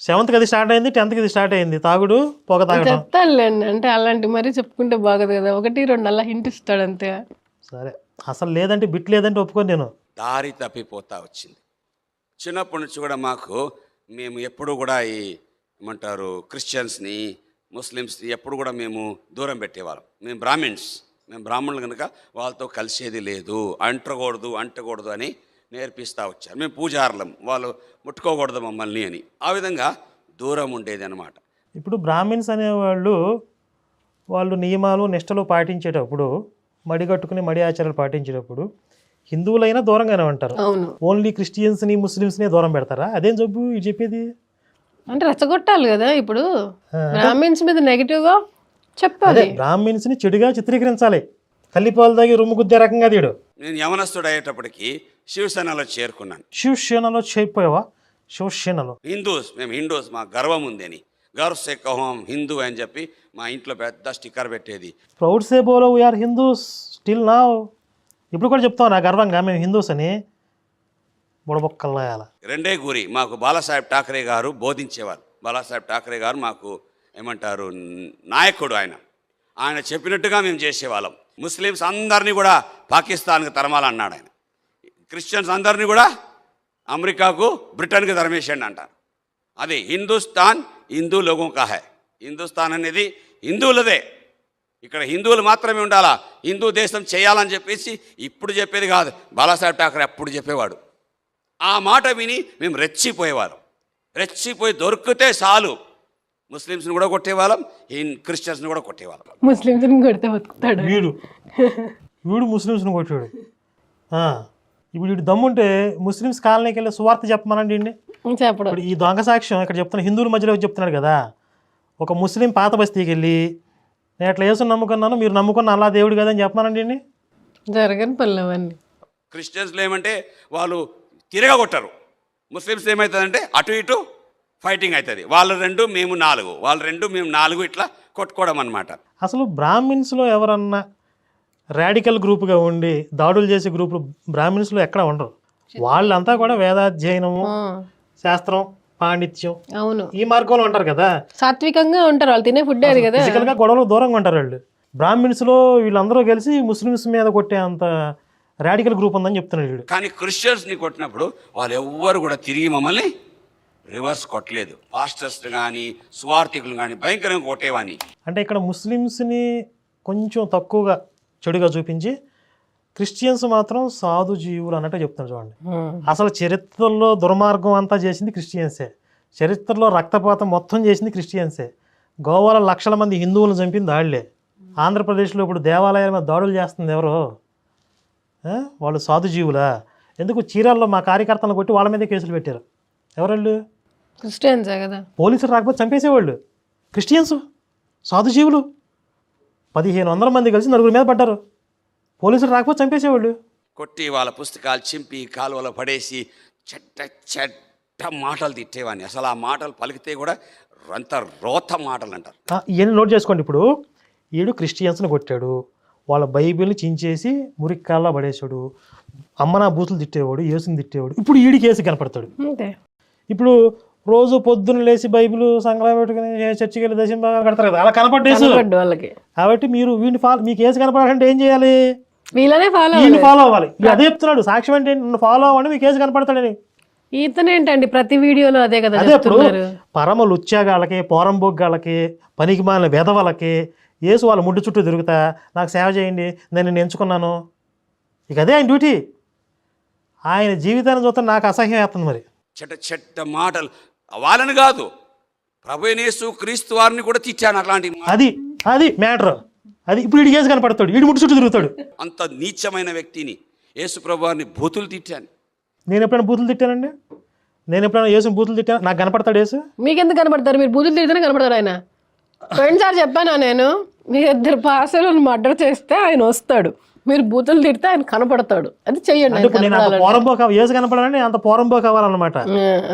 7th అది స్టార్ట్ అయింది, 10th ఇది స్టార్ట్ అయింది, తాగుడు పొగ తాగడం. చెప్తానులేండి, అంటే అలాంటి మరీ చెప్పుకుంటే బాగదు కదా, 1, 2 అలా హింట్ ఇస్తాడు అంతే. సరే, అసలు లేదంటే బిట్ లేదంటే ఒప్పుకోను నేను. దారి తప్పిపోతా వచ్చింది. చిన్నప్పటి నుంచి కూడా మేము ఎప్పుడు కూడా ఏమంటారు క్రిస్టియన్స్ని, ముస్లిమ్స్ని ఎప్పుడు కూడా మేము దూరం పెట్టేవాళ్ళం. మేము బ్రాహ్మణులు కనుక వాళ్ళతో కలిసేది లేదు, అంటకూడదు అని నేర్పిస్తూ వచ్చారు. మేము పూజారులం, వాళ్ళు ముట్టుకోకూడదు మమ్మల్ని అని, ఆ విధంగా దూరం ఉండేది అనమాట. ఇప్పుడు బ్రాహ్మిన్స్ అనేవాళ్ళు వాళ్ళు నియమాలు నిష్టలు పాటించేటప్పుడు, మడి కట్టుకుని మడి ఆచారాలు పాటించేటప్పుడు హిందువులైనా దూరంగానే ఉంటారు. ఓన్లీ క్రిస్టియన్స్ని ముస్లిమ్స్ని దూరం పెడతారా? అదేం జబ్బు ఇది చెప్పేది? అంటే రెచ్చగొట్టాలి కదా. ఇప్పుడు బ్రాహ్మిన్స్ మీద నెగిటివ్గా చెప్పాలి, బ్రాహ్మిన్స్ని చెడుగా చిత్రీకరించాలి. తల్లిపాలు తాగి రొమ్ము గుద్దే రకంగా తీయడు. నేను యవనస్తుడు అయ్యేటప్పటికి శివసేనలో చేరుకున్నాను. శివసేనలో చేరిపోయావా? శివసేనలో మేము హిందూస్, మా గర్వం ఉంది అని, గర్వ్ సే కహోం హిందూ అని చెప్పి మా ఇంట్లో పెద్ద స్టిక్కర్ పెట్టేది. ప్రౌడ్ సే బోలో వీఆర్ హిందూస్ స్టిల్ నౌ. ఇప్పుడు కూడా చెప్తాం నా గర్వంగా మేము హిందూస్ అని బుడబొక్కల్లాయాల. రెండే గురి మాకు బాలాసాహెబ్ ఠాకరే గారు బోధించేవారు. బాలాసాహెబ్ ఠాకరే గారు మాకు ఏమంటారు నాయకుడు. ఆయన చెప్పినట్టుగా మేము చేసేవాళ్ళం. ముస్లిమ్స్ అందరినీ కూడా పాకిస్తాన్కి తరమాలన్నాడు ఆయన. క్రిస్టియన్స్ అందరినీ కూడా అమెరికాకు బ్రిటన్కి తరమేసండి అంటారు. అది హిందుస్థాన్ హిందూ లోగో కా హై. హిందుస్థాన్ అనేది హిందువులదే. ఇక్కడ హిందువులు మాత్రమే ఉండాలా, హిందూ దేశం చేయాలని చెప్పేసి ఇప్పుడు చెప్పేది కాదు. బాలాసాహెబ్ ఠాకరే అప్పుడు చెప్పేవాడు. ఆ మాట విని మేము రెచ్చిపోయేవాళ్ళం. రెచ్చిపోయి దొరికితే చాలు ముస్లిమ్స్ని కూడా కొట్టేవాళ్ళం, క్రిస్టియన్స్ని కూడా కొట్టేవాళ్ళం. ముస్లింస్ని కొడితే బతుకుతాడు వీడు ముస్లిమ్స్ని కొట్టాడు. ఇప్పుడు వీడు దమ్ముంటే ముస్లిమ్స్ కాలనీకి వెళ్ళి సువార్త చెప్పమనండి అండి. చెప్పడం ఇప్పుడు ఈ దొంగ సాక్ష్యం ఇక్కడ చెప్తున్నా, హిందువుల మధ్యలో చెప్తున్నాడు కదా. ఒక ముస్లిం పాత బస్తీకి వెళ్ళి నేను అట్లా యేసుని నమ్ముకున్నాను, మీరు నమ్ముకున్న అల్లా దేవుడు కదా అని చెప్పమనండి అండి. జరగని పనులు అవన్నీ. క్రిస్టియన్స్లో ఏమంటే వాళ్ళు తిరగగొట్టరు. ముస్లిమ్స్ ఏమవుతుందంటే అటు ఇటు ఫైటింగ్ అవుతుంది. వాళ్ళు 2 మేము 4, వాళ్ళు 2 మేము 4 ఇట్లా కొట్టుకోవడం అనమాట. అసలు బ్రాహ్మిన్స్లో ఎవరన్నా రాడికల్ గ్రూప్గా ఉండి దాడులు చేసే గ్రూపులు బ్రాహ్మిన్స్లో ఎక్కడ ఉండరు. వాళ్ళంతా కూడా వేదాధ్యయనము, శాస్త్రం, పాండిత్యం అవును ఈ మార్గంలో ఉంటారు కదా. సాత్వికంగా ఉంటారు, వాళ్ళు తినే ఫుడ్ అది కదా. ఫిజికల్గా గొడవలు దూరంగా ఉంటారు వాళ్ళు. బ్రాహ్మిన్స్లో వీళ్ళందరూ కలిసి ముస్లిమ్స్ మీద కొట్టే అంత రాడికల్ గ్రూప్ ఉందని చెప్తున్నాడు వీడు. కానీ క్రిస్టియన్స్ని కొట్టినప్పుడు వాళ్ళు ఎవ్వరు కూడా తిరిగి మమ్మల్ని రివర్స్ కొట్టలేదు. పాస్టర్స్ కానీ సువార్థికులు కానీ భయంకరంగా కొట్టేవాని. అంటే ఇక్కడ ముస్లిమ్స్ని కొంచెం తక్కువగా చెడుగా చూపించి క్రిస్టియన్స్ మాత్రం సాధు జీవులు అన్నట్టు చెప్తున్నారు చూడండి. అసలు చరిత్రలో దుర్మార్గం అంతా చేసింది క్రిస్టియన్సే. చరిత్రలో రక్తపాతం మొత్తం చేసింది క్రిస్టియన్సే. గోవాలో లక్షల మంది హిందువులను చంపింది వాళ్ళే. ఆంధ్రప్రదేశ్లో ఇప్పుడు దేవాలయాల మీద దాడులు చేస్తుంది ఎవరో, వాళ్ళు సాధు జీవులా? ఎందుకు చీరాల్లో మా కార్యకర్తలను కొట్టి వాళ్ళ మీదే కేసులు పెట్టారు. ఎవరు? క్రిస్టియన్సే కదా. పోలీసులు రాకపోతే చంపేసేవాళ్ళు. క్రిస్టియన్స్ సాధు జీవులు 1500 మంది కలిసి 4 మీద పడ్డారు. పోలీసులు రాకపోతే చంపేసేవాళ్ళు. కొట్టి వాళ్ళ పుస్తకాలు చింపి కాలువలో పడేసి చెట్ట చెట్ట మాటలు తిట్టేవాడిని. అసలు ఆ మాటలు పలికితే కూడా అంత రోత మాటలు అంటారు. ఇవన్నీ నోట్ చేసుకోండి. ఇప్పుడు ఈడు క్రిస్టియన్స్ని కొట్టాడు, వాళ్ళ బైబిల్ని చించేసి మురిక్కాల్లో పడేసాడు, అమ్మనా బూతులు తిట్టేవాడు, యేసుని తిట్టేవాడు. ఇప్పుడు ఈడికి యేసు కనపడతాడు. ఇప్పుడు రోజు పొద్దున్న లేచి బైబిల్ సంగ్రహం పెట్టుకుని చర్చికి వెళ్ళి దశంభాగాలు కడతారు కదా, అలా కనపడ్డేసు వాళ్ళకి. కాబట్టి మీరు వీడిని మీకు యేసు కనపడాలంటే ఏం చేయాలి? వీళ్ళనే ఫాలో అవ్వాలి. అదే చెప్తున్నాడు సాక్ష్యం అంటే నన్ను ఫాలో అవ్వండి మీకు యేసు కనపడతాడని. ఈతనేంటండి ప్రతి వీడియోలో అదే కదా. అదే ఇప్పుడు పరమ లుచ్చాగాళ్ళకి, పోరంబొగ్గాళ్ళకి, పనికి మాలిన వెధవలకి యేసు వాళ్ళ ముడ్డు చుట్టూ తిరుగుతా నాకు సేవ చేయండి, నేను ఎంచుకున్నాను. ఇక అదే ఆయన డ్యూటీ. ఆయన జీవితాన్ని చూస్తే నాకు అసహ్యం వేస్తుంది. మరి చెట్ట చెట్ట మాటలు వాళ్ళని కాదు, ప్రభువైన యేసు క్రీస్తు వారిని కూడా తిట్టాను అట్లాంటి. అది మ్యాటర్. అది ఇప్పుడు వీడికి యేసు కనపడతాడు, వీడి ముట్టు చుట్టూ తిరుగుతాడు. అంత నీచమైన వ్యక్తిని యేసు ప్రభు వారిని బూతులు తిట్టాను. నేను ఎప్పుడైనా బూతులు తిట్టానండి? నేను ఎప్పుడైనా యేసుని బూతులు తిట్టాను? నాకు కనపడతాడు యేసు? మీకెందుకు కనపడతారు? మీరు బూతులు తిడితేనే కనపడతారు ఆయన. పోయినసారి చెప్పానా నేను, మీ 2 పాసలను మర్డర్ చేస్తే ఆయన వస్తాడు, మీరు బూతులు తిడితే ఆయన కనపడతాడు. అది చెయ్యండి. యేసు కనపడాలని అంత పోరంబో కావాలన్నమాట.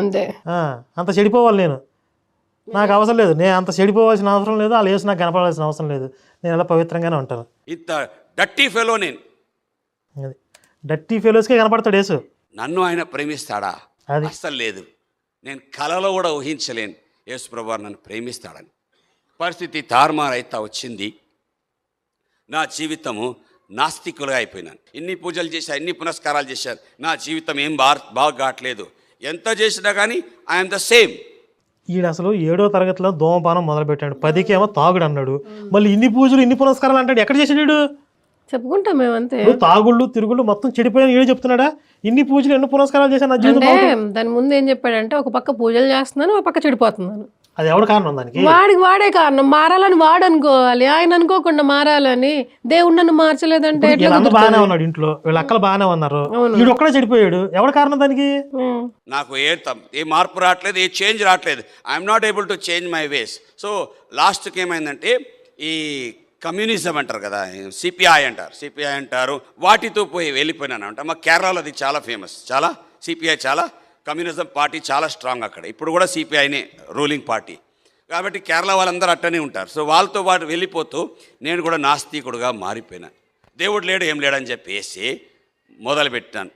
అంతే. అంత చెడిపోవాలి నేను. నాకు అవసరం లేదు, నేను అంత చెడిపోవాల్సిన అవసరం లేదు, వాళ్ళు యేసు నాకు కనపడాల్సిన అవసరం లేదు. నేను ఎలా పవిత్రంగానే ఉంటాను. ఇంత డర్టీ ఫెలో నేను. అది డర్టీ ఫెలోస్కే కనపడతాడు యేసు. నన్ను ఆయన ప్రేమిస్తాడా? అది అస్సలు లేదు. నేను కలలో కూడా ఊహించలేను యేసు ప్రభు వారు నన్ను ప్రేమిస్తాడని. పరిస్థితి తారుమారైతా వచ్చింది. నా జీవితము నాస్తికులుగా అయిపోయినాను. ఇన్ని పూజలు చేశాను, ఇన్ని పునస్కారాలు చేశారు, నా జీవితం ఏం బాగా కావట్లేదు. ఎంత చేసినా కానీ ఐఎమ్ ద సేమ్. ఈడు అసలు 7వ తరగతిలో ధూమపానం మొదలుపెట్టాడు, 10కి ఏమో తాగుడు అన్నాడు, మళ్ళీ ఇన్ని పూజలు ఇన్ని పునస్కారాలు అంటాడు. ఎక్కడ చేసాడు? చెప్పుకుంటాం మేమంతే. తాగుళ్ళు తిరుగుళ్ళు మొత్తం చెడిపోయిన ఈడు చెప్తున్నాడా? ఇన్ని పూజలు ఎన్ని పునస్కారాలు చేశాను నా జీవితం. దాని ముందు ఏం చెప్పాడంటే, ఒక పక్క పూజలు చేస్తున్నాను, ఒక పక్క చెడిపోతున్నాను. అది ఎవడు కారణం? దానికి వాడే కారణం. మారాలని వాడు అనుకోవాలి, ఆయన అనుకోకుండా మారాలని. దేవుడు నన్ను మార్చలేదంటే బాగానే ఉన్నాడు ఇంట్లో, వీళ్ళ అక్కలు బాగానే ఉన్నారు, వీడు ఒక్కడే చెడిపోయాడు. ఎవడు కారణం దానికి? నాకు ఏ మార్పు రావట్లేదు, ఏ చేంజ్ రావట్లేదు. I'm not able to change my ways. So లాస్ట్కి ఏమైందంటే ఈ కమ్యూనిజం అంటారు కదా, సిపిఐ అంటారు, వాటితో వెళ్ళిపోయినాను అంట. మా కేరళలో అది చాలా ఫేమస్. చాలా సిపిఐ చాలా కమ్యూనిజం పార్టీ చాలా స్ట్రాంగ్ అక్కడ. ఇప్పుడు కూడా సిపిఐనే రూలింగ్ పార్టీ. కాబట్టి కేరళ వాళ్ళందరూ అట్టనే ఉంటారు. సో వాళ్ళతో పాటు వెళ్ళిపోతూ నేను కూడా నాస్తికుడుగా మారిపోయినాను. దేవుడు లేడు ఏం లేడని చెప్పేసి మొదలుపెట్టాను.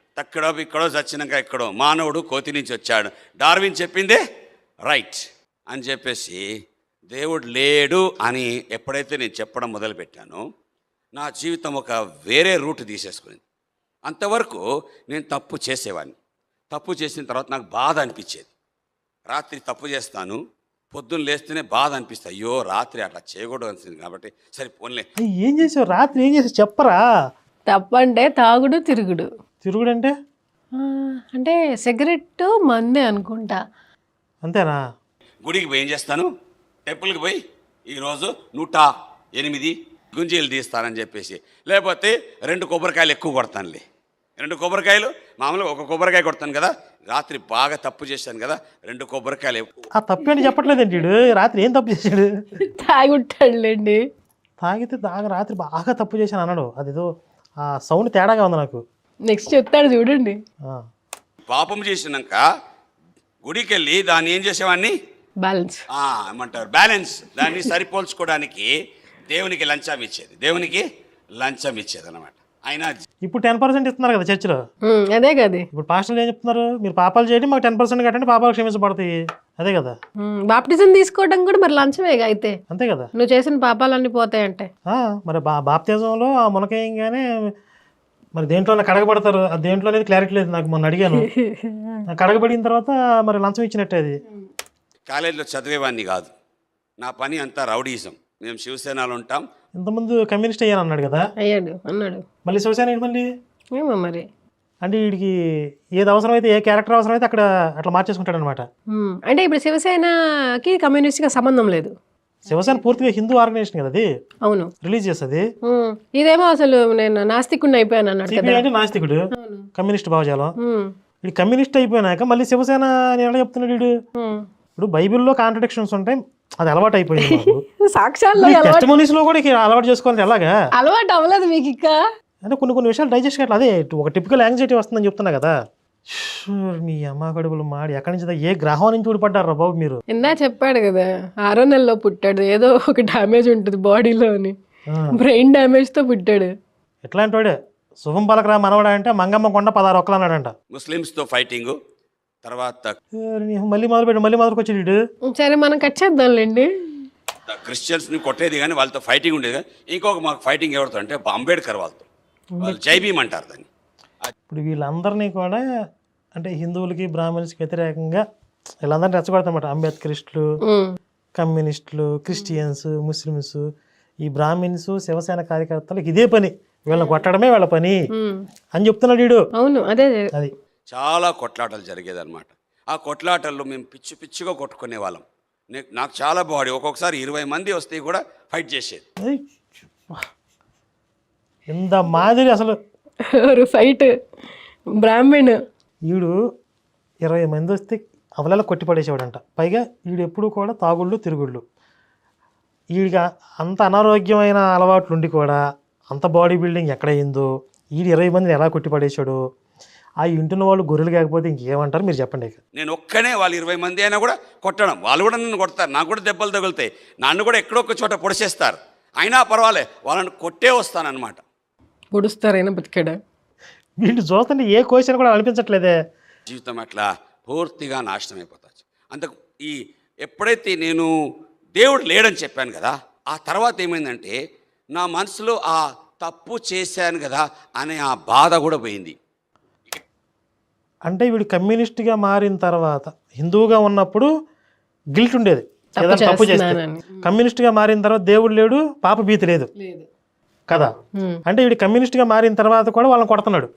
ఇక్కడో చచ్చినాక ఇక్కడో మానవుడు కోతి నుంచి వచ్చాడు, డార్విన్ చెప్పిందే రైట్ అని చెప్పేసి దేవుడు లేడు అని ఎప్పుడైతే నేను చెప్పడం మొదలుపెట్టానో నా జీవితం ఒక వేరే రూట్ తీసేసుకునింది. అంతవరకు నేను తప్పు చేసేవాడిని. తప్పు చేసిన తర్వాత నాకు బాధ అనిపించేది. రాత్రి తప్పు చేస్తాను, పొద్దున్న లేస్తేనే బాధ అనిపిస్తాయి, అయ్యో రాత్రి అట్లా చేయకూడదు అనిపించింది కాబట్టి సరే పోన్లే. ఏం చేసావు రాత్రి? ఏం చేసావు చెప్పరా? తప్పంటే తాగుడు తిరుగుడు. తిరుగుడు అంటే అంటే సిగరెట్ మందే అనుకుంటా. అంతేనా? గుడికి పోయి ఏం చేస్తాను, టెంపుల్కి పోయి ఈరోజు 108 గుంజీలు తీస్తానని చెప్పేసి, లేకపోతే 2 కొబ్బరికాయలు ఎక్కువ కొడతానులే. 2 కొబ్బరికాయలు మామూలుగా ఒక కొబ్బరికాయ కొడతాను కదా, రాత్రి బాగా తప్పు చేశాను కదా, 2 కొబ్బరికాయలు ఎక్కువ. ఆ తప్పు అని చెప్పట్లేదండి వీడు. రాత్రి ఏం తప్పు చేశాడు? తాగుంటాడులేండి. తాగితే రాత్రి బాగా తప్పు చేశాను అన్నాడు. అదేదో ఆ సౌండ్ తేడాగా ఉంది నాకు. నెక్స్ట్ చెప్తాడు చూడండి. పాపం చేసినాక గుడికి వెళ్ళి దాన్ని ఏం చేసేవాడిని, బ్యాలెన్స్ ఏమంటారు బ్యాలెన్స్, దాన్ని సరిపోల్చుకోవడానికి దేవునికి లంచం ఇచ్చేది అనమాట. అయినా ఇప్పుడు 10% ఇస్తున్నారు కదా చర్చిలో. అదే కదా. ఇప్పుడు పాస్టర్లు ఏం చెప్తున్నారు, మీరు పాపాలు చేయండి మాకు 10% కట్టండి పాపాలు క్షమించబడతాయి. అదే కదా. బాప్టిజం తీసుకోవడం కూడా మరి లంచమేగా అయితే. అంతే కదా. నువ్వు చేసిన పాపాలన్నీ పోతాయంటే మరి బాప్తిజంలో ఆ మునకేయంగానే మరి దేంట్లోనే కడగబడతారు, దేంట్లో అనేది క్లారిటీ లేదు నాకు. మొన్న అడిగాను, కడగబడిన తర్వాత మరి లంచం ఇచ్చినట్టే. అది కాలేజీలో చదివేవాడిని కాదు, నా పని అంతా రౌడీజం. మేము శివసేనలో ఉంటాం. ఇంతకుముందు కమ్యూనిస్ట్ అయ్యాను అన్నాడు కదా. అన్నాడు. మళ్ళీ శివసేన మళ్ళీ ఏమో మరి. అంటే వీడికి ఏది అవసరమైతే, ఏ క్యారెక్టర్ అవసరమైతే అక్కడ అట్లా మార్చేసుకుంటాడు అనమాట. అంటే ఇప్పుడు శివసేనకి కమ్యూనిస్ట్గా సంబంధం లేదు. శివసేన పూర్తిగా హిందూ ఆర్గనైజేషన్ కదా అది. అవును, రిలీజ్ చేస్తుంది. ఇదేమో అసలు నేను నాస్తికుడిని అయిపోయాను అన్నాడు. సిపిఐ అంటే నాస్తికుడు, కమ్యూనిస్ట్ భావజాలం. వీడు కమ్యూనిస్ట్ అయిపోయినాక మళ్ళీ శివసేన అని ఎలా చెప్తున్నాడు వీడు? ఇప్పుడు బైబిల్లో కాంట్రడిక్షన్స్ ఉంటాయి, అది అలవాటు అయిపోయింది. సాక్ష్యాల్లో టెస్టిమోనీస్ లో కూడా అలవాటు చేసుకోవాలి. ఎలాగా అలవాటు అవ్వలేదు మీకు ఇంకా? అంటే కొన్ని విషయాలు డైజెస్ట్ కావట్లేదు. అదే ఒక టిపికల్ యాంగ్జైటీ వస్తుందని చెప్తున్నా కదా. మీ అమ్మ కడుపులు మాడి ఎక్కడి నుంచి ఏ గ్రహం నుంచి ఊడిపడ్డారా బాబు మీరు? ఇందా చెప్పాడు కదా 6వ నెలలో పుట్టాడు, ఏదో ఒక డ్యామేజ్ ఉంటుంది బాడీలో అని. బ్రెయిన్ డ్యామేజ్ తో పుట్టాడు. ఎట్లాంటి వాడే శుభం పలకరా మనవడా అంటే మంగమ్మ కొండ 16 ఒక్కలు అన్నాడంట. ముస్లిమ్స్తో ఫైటింగ్ తర్వాత మళ్ళీ మొదలుకొచ్చి వీడు. సరే మనం కట్ చేద్దాంలేండి. క్రిస్టియన్స్ని కొట్టేది కానీ వాళ్ళతో ఫైటింగ్ ఉండేది కానీ, ఇంకొక మాకు ఫైటింగ్ ఎవరితో అంటే అంబేద్కర్ వాళ్ళతో, వాళ్ళు జై భీమ్ అంటారు దాన్ని. ఇప్పుడు వీళ్ళందరినీ కూడా అంటే హిందువులకి బ్రాహ్మణ్స్కి వ్యతిరేకంగా వీళ్ళందరినీ రెచ్చగొడతారన్నమాట. అంబేద్కరిస్టులు, కమ్యూనిస్టులు, క్రిస్టియన్స్, ముస్లిమ్స్, ఈ బ్రాహ్మిన్స్, శివసేన కార్యకర్తలకు ఇదే పని, వీళ్ళని కొట్టడమే వాళ్ళ పని అని చెప్తున్నాడు వీడు. అవును, అదే అది. చాలా కొట్లాటలు జరిగేదన్నమాట. ఆ కొట్లాటల్లో మేము పిచ్చిగా కొట్టుకునే వాళ్ళం. నాకు చాలా బాడీ, ఒక్కొక్కసారి 20 మంది వస్తే కూడా ఫైట్ చేసేది. ఇంత మాదిరి అసలు ఫైట్ బ్రాహ్మణ్. వీడు 20 మంది వస్తే అవలలో కొట్టి పడేసేవాడంట. పైగా వీడు ఎప్పుడు కూడా తాగుళ్ళు తిరుగుళ్ళు. వీడికి అంత అనారోగ్యమైన అలవాట్లు ఉండి కూడా అంత బాడీ బిల్డింగ్ ఎక్కడైందో, వీడు 20 మందిని ఎలా కొట్టి పడేసాడు. ఆ ఇంటున్న వాళ్ళు గొర్రెలు కాకపోతే ఇంకేమంటారు మీరు చెప్పండి. నేను ఒక్కనే వాళ్ళు 20 మంది అయినా కూడా కొట్టడం, వాళ్ళు కూడా నన్ను కొడతారు, నాకు కూడా దెబ్బలు తగులుతాయి, నన్ను కూడా ఎక్కడో ఒక చోట పొడిచేస్తారు. అయినా పర్వాలే, వాళ్ళని కొట్టే వస్తానన్నమాట. పొడుస్తారైనా బతికాడా? వీళ్ళు చూస్తుంటే ఏ క్వశ్చన్ కూడా అనిపించట్లేదే. జీవితం అట్లా పూర్తిగా నాశనం అయిపోతాச்சு. అంతకు ఎప్పుడైతే నేను దేవుడు లేడని చెప్పాను కదా, ఆ తర్వాత ఏమైందంటే నా మనసులో ఆ తప్పు చేశాను కదా అనే ఆ బాధ కూడా పోయింది. అంటే వీడు కమ్యూనిస్ట్గా మారిన తర్వాత హిందువుగా ఉన్నప్పుడు గిల్ట్ ఉండేది ఏదైనా తప్పు చేస్తే. కమ్యూనిస్ట్గా మారిన తర్వాత దేవుడు లేడు, పాప భీతి లేదు కదా. అంటే వీడు కమ్యూనిస్ట్గా మారిన తర్వాత కూడా వాళ్ళని కొడుతున్నాడు.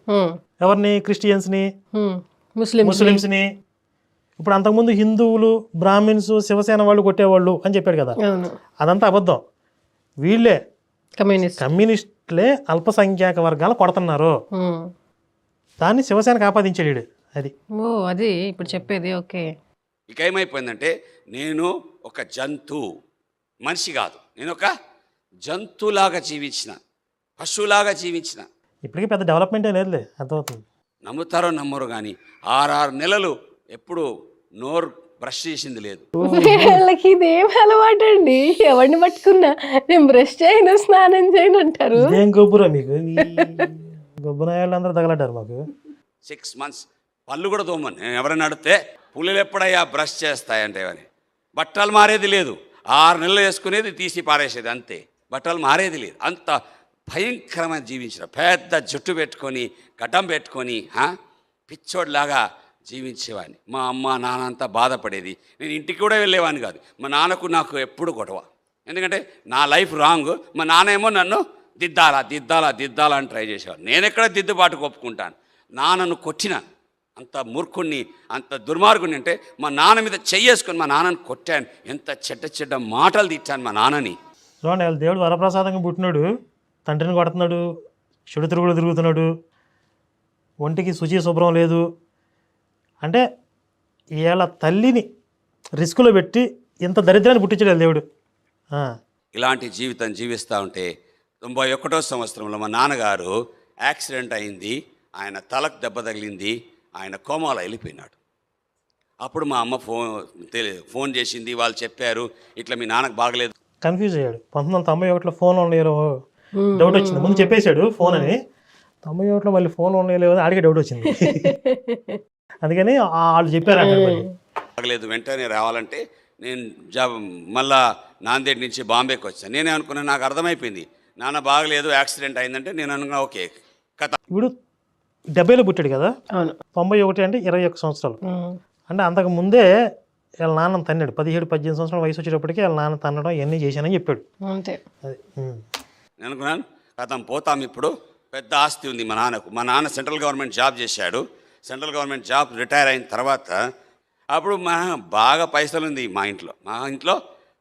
ఎవరిని? క్రిస్టియన్స్ని, ముస్లిమ్స్ని. ఇప్పుడు అంతకుముందు హిందువులు, బ్రాహ్మిన్స్, శివసేన వాళ్ళు కొట్టేవాళ్ళు అని చెప్పాడు కదా, అదంతా అబద్ధం. వీళ్ళే కమ్యూనిస్టులే అల్పసంఖ్యాక వర్గాలు కొడుతున్నారు. దాన్ని శివసేనకు ఆపాదించాడు. అది ఇప్పుడు చెప్పేది. ఓకే, ఇక ఏమైపోయిందంటే నేను ఒక మనిషి కాదు, నేను ఒక జంతువులాగా జీవించిన, పశువులాగా జీవించిన. ఇప్పటికీ పెద్ద డెవలప్మెంటే లేదులే, అర్థమవుతుంది. నమ్ముతారో నమ్మరు కానీ 6 నెలలు ఎప్పుడు నోరు బ్రష్ చేసింది లేదు. వీళ్ళకి ఇదేం అలవాటు అండి, ఎవరిని పట్టుకున్నా నేను బ్రష్ చేయను స్నానం చేయను అంటారు. ఇదేం గొబ్బురా మీకు, గొబ్బున వాళ్ళందరూ తగలడ్డారు మాకు. 6 months పళ్ళు కూడా తోమని నేను ఎవరైనా అడిగితే పుల్లలు ఎప్పుడయ్యా బ్రష్ చేస్తాయంటే అని. బట్టలు మారేది లేదు, 6 నెలలు వేసుకునేది తీసి పారేసేది అంతే, బట్టలు మారేది లేదు. అంత భయంకరమైన జీవించిన, పెద్ద జుట్టు పెట్టుకొని గడ్డం పెట్టుకొని పిచ్చోడ్లాగా జీవించేవాడిని. మా అమ్మ నాన్న అంతా బాధపడేది. నేను ఇంటికి కూడా వెళ్ళేవాడిని కాదు. మా నాన్నకు నాకు ఎప్పుడు గొడవ, ఎందుకంటే నా లైఫ్ రాంగ్. మా నాన్న ఏమో నన్ను దిద్దాలా అని ట్రై చేసేవాడు. నేను ఎక్కడ దిద్దుబాటు ఒప్పుకుంటాను. నాన్నను కొట్టిన అంత మూర్ఖుణ్ణి, అంత దుర్మార్గుని అంటే మా నాన్న మీద చెయ్యేసుకొని మా నాన్నని కొట్టాను. ఎంత చెడ్డ మాటలు తిట్టాను మా నాన్నని. చూడండి, వాళ్ళ దేవుడు వరప్రసాదంగా పుట్టినాడు, తండ్రిని కొడుతున్నాడు, చెడు తిరుగుడు తిరుగుతున్నాడు, ఒంటికి శుచి శుభ్రం లేదు అంటే వీళ్ళ తల్లిని రిస్కులో పెట్టి ఇంత దరిద్రాన్ని పుట్టించాడు దేవుడు. ఇలాంటి జీవితం జీవిస్తూ ఉంటే 91వ సంవత్సరంలో మా నాన్నగారు యాక్సిడెంట్ అయింది. ఆయన తలకు దెబ్బ తగిలింది, ఆయన కోమాలో వెళ్ళిపోయినాడు. అప్పుడు మా అమ్మ ఫోన్ చేసింది. వాళ్ళు చెప్పారు ఇట్లా మీ నాన్నకు బాగలేదు. కన్ఫ్యూజ్ అయ్యాడు. 1991లో ఫోన్ ఉండలేరు డౌట్ వచ్చింది. ముందు చెప్పేశాడు ఫోన్ అని, 91లో మళ్ళీ ఫోన్ ఉండలేవు అని ఆడికే డౌట్ వచ్చింది. అందుకని వాళ్ళు చెప్పారు అక్కడ బాగలేదు, వెంటనే రావాలంటే నేను మళ్ళా నాందేడ్ నుంచి బాంబేకి వచ్చాను. నేనే అనుకున్నాను, నాకు అర్థమైపోయింది నాన్న బాగలేదు యాక్సిడెంట్ అయిందంటే నేను అనుకున్నా ఓకే కథ. ఇప్పుడు 70లో పుట్టాడు కదా, అవును. 91 అంటే 21 సంవత్సరాలు. అంటే అంతకు ముందే వీళ్ళ నాన్న తన్నాడు. 17-18 సంవత్సరాల వయసు వచ్చేటప్పటికి వీళ్ళ నాన్న తన్నడం ఇవన్నీ చేశానని చెప్పాడు. అంతే. అది నేను అనుకున్నాను కథం పోతాం. ఇప్పుడు పెద్ద ఆస్తి ఉంది మా నాన్నకు. మా నాన్న సెంట్రల్ గవర్నమెంట్ జాబ్ చేశాడు. సెంట్రల్ గవర్నమెంట్ జాబ్ రిటైర్ అయిన తర్వాత అప్పుడు బాగా పైసలు ఉంది మా ఇంట్లో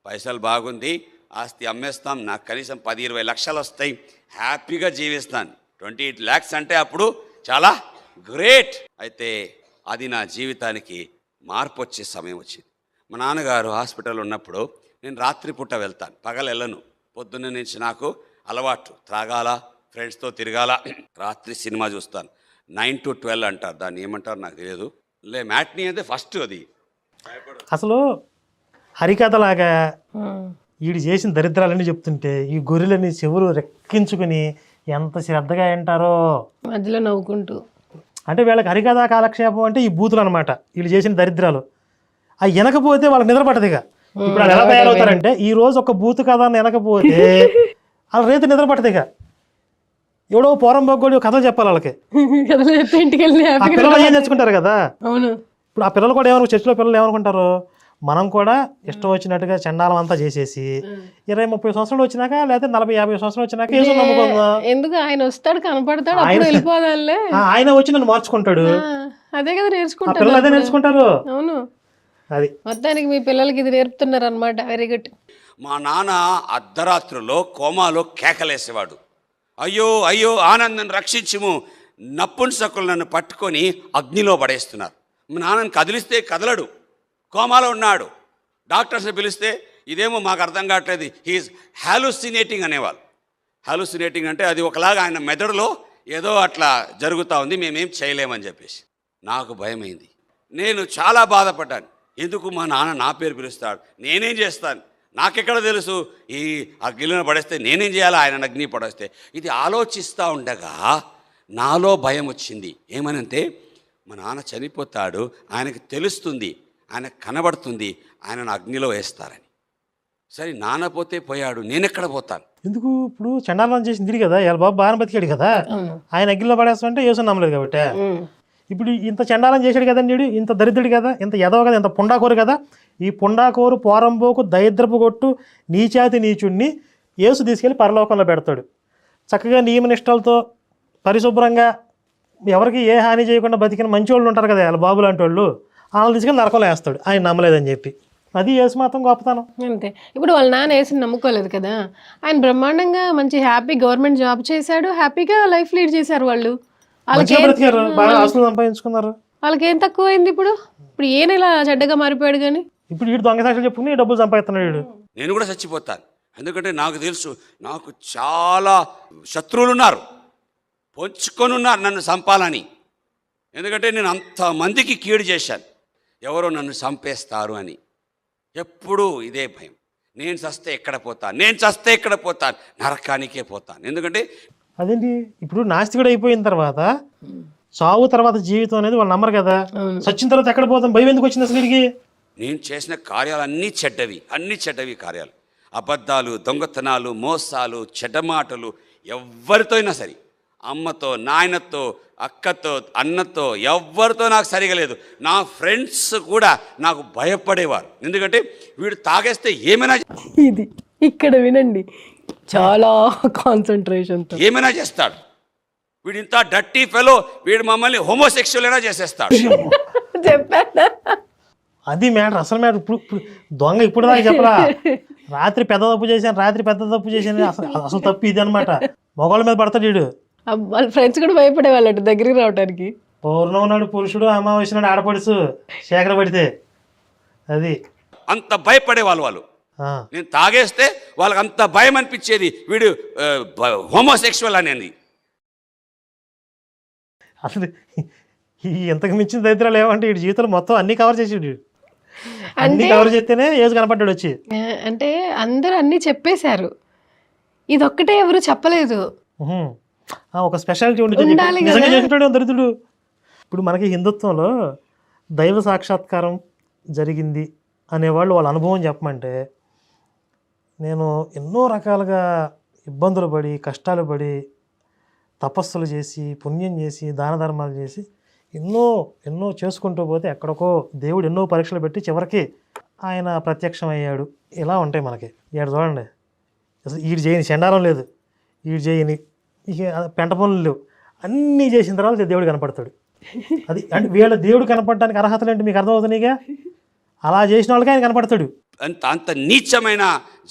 పైసలు బాగుంది, ఆస్తి అమ్మేస్తాం, నాకు కనీసం 10-20 లక్షలు వస్తాయి, హ్యాపీగా జీవిస్తాను. 28 lakhs అంటే అప్పుడు చాలా గ్రేట్. అయితే అది నా జీవితానికి మార్పు వచ్చే సమయం వచ్చింది. మా నాన్నగారు హాస్పిటల్ ఉన్నప్పుడు నేను రాత్రిపూట వెళ్తాను, పగలు వెళ్ళను. పొద్దున్న నుంచి నాకు అలవాటు, త్రాగాల, ఫ్రెండ్స్తో తిరగాల, రాత్రి సినిమా చూస్తాను. 9 to 12 అంటారు, దాన్ని ఏమంటారు నాకు తెలియదు. మ్యాట్నీ అయితే ఫస్ట్ అది. అసలు హరికథలాగా వీడు చేసిన దరిద్రాలన్నీ చెప్తుంటే ఈ గొర్రెలని చెవులు రెక్కించుకుని ఎంత శ్రద్ధగా వింటారో, మధ్యలో నవ్వుకుంటూ. అంటే వీళ్ళకి హరికథా కాలక్షేపం అంటే ఈ బూతులు అనమాట, వీళ్ళు చేసిన దరిద్రాలు. అవి వినకపోతే వాళ్ళకి నిద్ర పట్టదు. ఇక ఇప్పుడు వాళ్ళు ఎలా తయారవుతారంటే ఈ రోజు ఒక బూతు కథ వినకపోతే వాళ్ళ రేపు నిద్ర పట్టదు. ఇక ఎవడో పోరం బొగ్గోడు కథలు చెప్పాలి వాళ్ళకి. ఆ పిల్లలు ఏం నేర్చుకుంటారు కదా. అవును. ఇప్పుడు ఆ పిల్లలు కూడా ఏమనుకో, చర్చిలో పిల్లలు ఏమనుకుంటారు, మనం కూడా ఇష్టం వచ్చినట్టుగా చండాలం అంతా చేసేసి 20-30 సంవత్సరాలు వచ్చినాక లేదా 40-50 సంవత్సరాలు వచ్చినాక ఏదో నమ్ముకుందాం. ఎందుకు ఆయన వస్తాడు, కనపడతాడు, అప్పుడు వెళ్ళిపోదాంలే, ఆయన వచ్చి నన్ను మార్చుకుంటాడు. అదే కదా నేర్చుకుంటారు పిల్లలు, అదే నేర్చుకుంటారు. అవును. అది మొత్తానికి మీ పిల్లలకి ఇది నేర్పుతున్నారు అనమాట. Very good. మా నాన్న అర్ధరాత్రులో కోమాలో కేకలేసేవాడు, అయ్యో అయ్యో ఆనందం రక్షించుము, నప్పుంసకులు నన్ను పట్టుకొని అగ్నిలో పడేస్తున్నారు. మా నాన్నని కదిలిస్తే కదలడు, కోమాలో ఉన్నాడు. డాక్టర్స్ని పిలిస్తే ఇదేమో మాకు అర్థం కావట్లేదు, హీఈస్ హాలుసినేటింగ్ అనేవాళ్ళు. హాలుసినేటింగ్ అంటే అది ఒకలాగా ఆయన మెదడులో ఏదో అట్లా జరుగుతూ ఉంది, మేమేం చేయలేమని చెప్పేసి. నాకు భయమైంది, నేను చాలా బాధపడ్డాను. ఎందుకు మా నాన్న నా పేరు పిలుస్తాడు, నేనేం చేస్తాను, నాకెక్కడ తెలుసు ఈ అగ్నిలో పడేస్తే నేనేం చేయాలి, ఆయన అగ్ని పడేస్తే. ఇది ఆలోచిస్తూ ఉండగా నాలో భయం వచ్చింది. ఏమనంటే మా నాన్న చనిపోతాడు, ఆయనకు తెలుస్తుంది, ఆయనకు కనబడుతుంది, ఆయనను అగ్నిలో వేస్తారని. సరే నాన్న పోతే పోయాడు, నేనెక్కడ పోతాను. ఎందుకు ఇప్పుడు చండాలం చేసింది తిరిగి కదా, వాళ్ళ బాబు బాగా బతికాడు కదా, ఆయన అగ్గిలో పడేస్తామంటే యేసు నమ్మలేదు కాబట్టి. ఇప్పుడు ఇంత చండాలం చేశాడు కదండి వీడు, ఇంత దరిద్రుడు కదా, ఇంత ఎదవ కదా, ఇంత పుండాకోరు కదా. ఈ పుండాకోరు, పోరంబోకు, దరిద్రపు కొట్టు, నీచాతి నీచుడిని యేసు తీసుకెళ్ళి పరలోకంలో పెడతాడు. చక్కగా నియమనిష్టలతో పరిశుభ్రంగా ఎవరికి ఏ హాని చేయకుండా బతికిన మంచి వాళ్ళు ఉంటారు కదా, వాళ్ళ బాబు లాంటి వాళ్ళు, వాళ్ళని తీసుకెళ్ళి నరకంలో వేస్తాడు ఆయన నమ్మలేదని చెప్పి. అది యేసు మాత్రం గొప్పతనం. అంతే. ఇప్పుడు వాళ్ళ నాన్న వేసి నమ్ముకోలేదు కదా, ఆయన బ్రహ్మాండంగా మంచి హ్యాపీ గవర్నమెంట్ జాబ్ చేశాడు, హ్యాపీగా లైఫ్ లీడ్ చేశారు వాళ్ళు. బ్రతికారు, బాగా ఆస్తులు సంపాదించుకున్నారు. వాళ్ళకి ఏం తక్కువైంది ఇప్పుడు? ఇప్పుడు ఈయన ఇలా చెడ్డగా మారిపోయాడు కానీ ఇప్పుడు వీడు దొంగ సాక్షులు చెప్పుకుని డబ్బులు సంపాదిస్తున్నాడు వీడు. నేను కూడా చచ్చిపోతాను, ఎందుకంటే నాకు తెలుసు నాకు చాలా శత్రువులు ఉన్నారు, పొంచుకొని ఉన్నారు నన్ను చంపాలని. ఎందుకంటే నేను అంతమందికి కీడు చేశాను. ఎవరో నన్ను చంపేస్తారు అని. ఎప్పుడూ ఇదే భయం. నేను చస్తే ఎక్కడ పోతాను, నేను చస్తే ఎక్కడ పోతాను, నరకానికే పోతాను. ఎందుకంటే అదేంటి ఇప్పుడు నాస్తికుడు అయిపోయిన తర్వాత చావు తర్వాత జీవితం అనేది వాళ్ళు నమ్మరు కదా. చచ్చిన తర్వాత ఎక్కడ పోతాం, భయం ఎందుకు వచ్చింది అసలు వీడికి? నేను చేసిన కార్యాలు అన్నీ చెడ్డవి కార్యాలు. అబద్ధాలు, దొంగతనాలు, మోసాలు, చెడ్డ మాటలు. ఎవరితో అయినా సరే, అమ్మతో, నాయనతో, అక్కతో, అన్నతో, ఎవరితో నాకు సరిగా లేదు. నా ఫ్రెండ్స్ కూడా నాకు భయపడేవారు. ఎందుకంటే వీడు తాగేస్తే ఏమైనా ఇది ఇక్కడ వినండి, చాలా కాన్సన్ట్రేషన్తో ఏమైనా చేస్తాడు వీడు. ఇంత డర్టీ ఫెలో, వీడు మమ్మల్ని హోమోసెక్షువల్ అయినా చేసేస్తాడు. చెప్పాను. అది మ్యాటర్, అసలు మ్యాటర్. ఇప్పుడు దొంగ ఇప్పుడు దాకా చెప్పరా, రాత్రి పెద్ద తప్పు చేశాను, అసలు తప్పు ఇది అనమాట. మగవాళ్ళ మీద పడతాడు వీడు. వాళ్ళ ఫ్రెండ్స్ కూడా భయపడేవాళ్ళట దగ్గరికి రావడానికి. పౌర్ణమి నాడు పురుషుడు, అమావాస్య నాడు ఆడపడుచు శేఖర పడితే అది అంత భయపడే వాళ్ళు. నేను తాగేస్తే వాళ్ళకి అంత భయం అనిపించేది, వీడు హోమోసెక్షువల్ అనేది. అసలు ఇంతకు మించిన దరిద్రాలు ఏమంటే వీడి జీవితంలో మొత్తం అన్ని కవర్ చేసాడు. అన్ని కవర్ చేస్తేనే ఏజ్ కనపడ్డాడు వచ్చి. అంటే అందరూ అన్ని చెప్పేశారు, ఇదొక్కటే ఎవరు చెప్పలేదు. ఒక స్పెషాలిటీ ఉండి నిజంగా చేసినాడు దరిద్రుడు. ఇప్పుడు మనకి హిందుత్వంలో దైవ సాక్షాత్కారం జరిగింది అనేవాళ్ళు వాళ్ళ అనుభవం చెప్పమంటే, నేను ఎన్నో రకాలుగా ఇబ్బందులు పడి, కష్టాలు పడి, తపస్సులు చేసి, పుణ్యం చేసి, దాన ధర్మాలు చేసి ఎన్నో చేసుకుంటూ పోతే ఎక్కడికో దేవుడు ఎన్నో పరీక్షలు పెట్టి చివరికి ఆయన ప్రత్యక్షం అయ్యాడు. ఇలా ఉంటాయి మనకి. ఇక్కడ చూడండి, అసలు వీడు చేయని చండాలం లేదు, వీడు చేయని ఇక పెంట పనులు లేవు, అన్నీ చేసిన తర్వాత దేవుడు కనపడతాడు. అది అంటే వీళ్ళ దేవుడు కనపడడానికి అర్హతలు ఏంటి మీకు అర్థమవుతున్నాయిగా. అలా చేసిన వాళ్ళకి ఆయన కనపడతాడు. అంత నీచమైన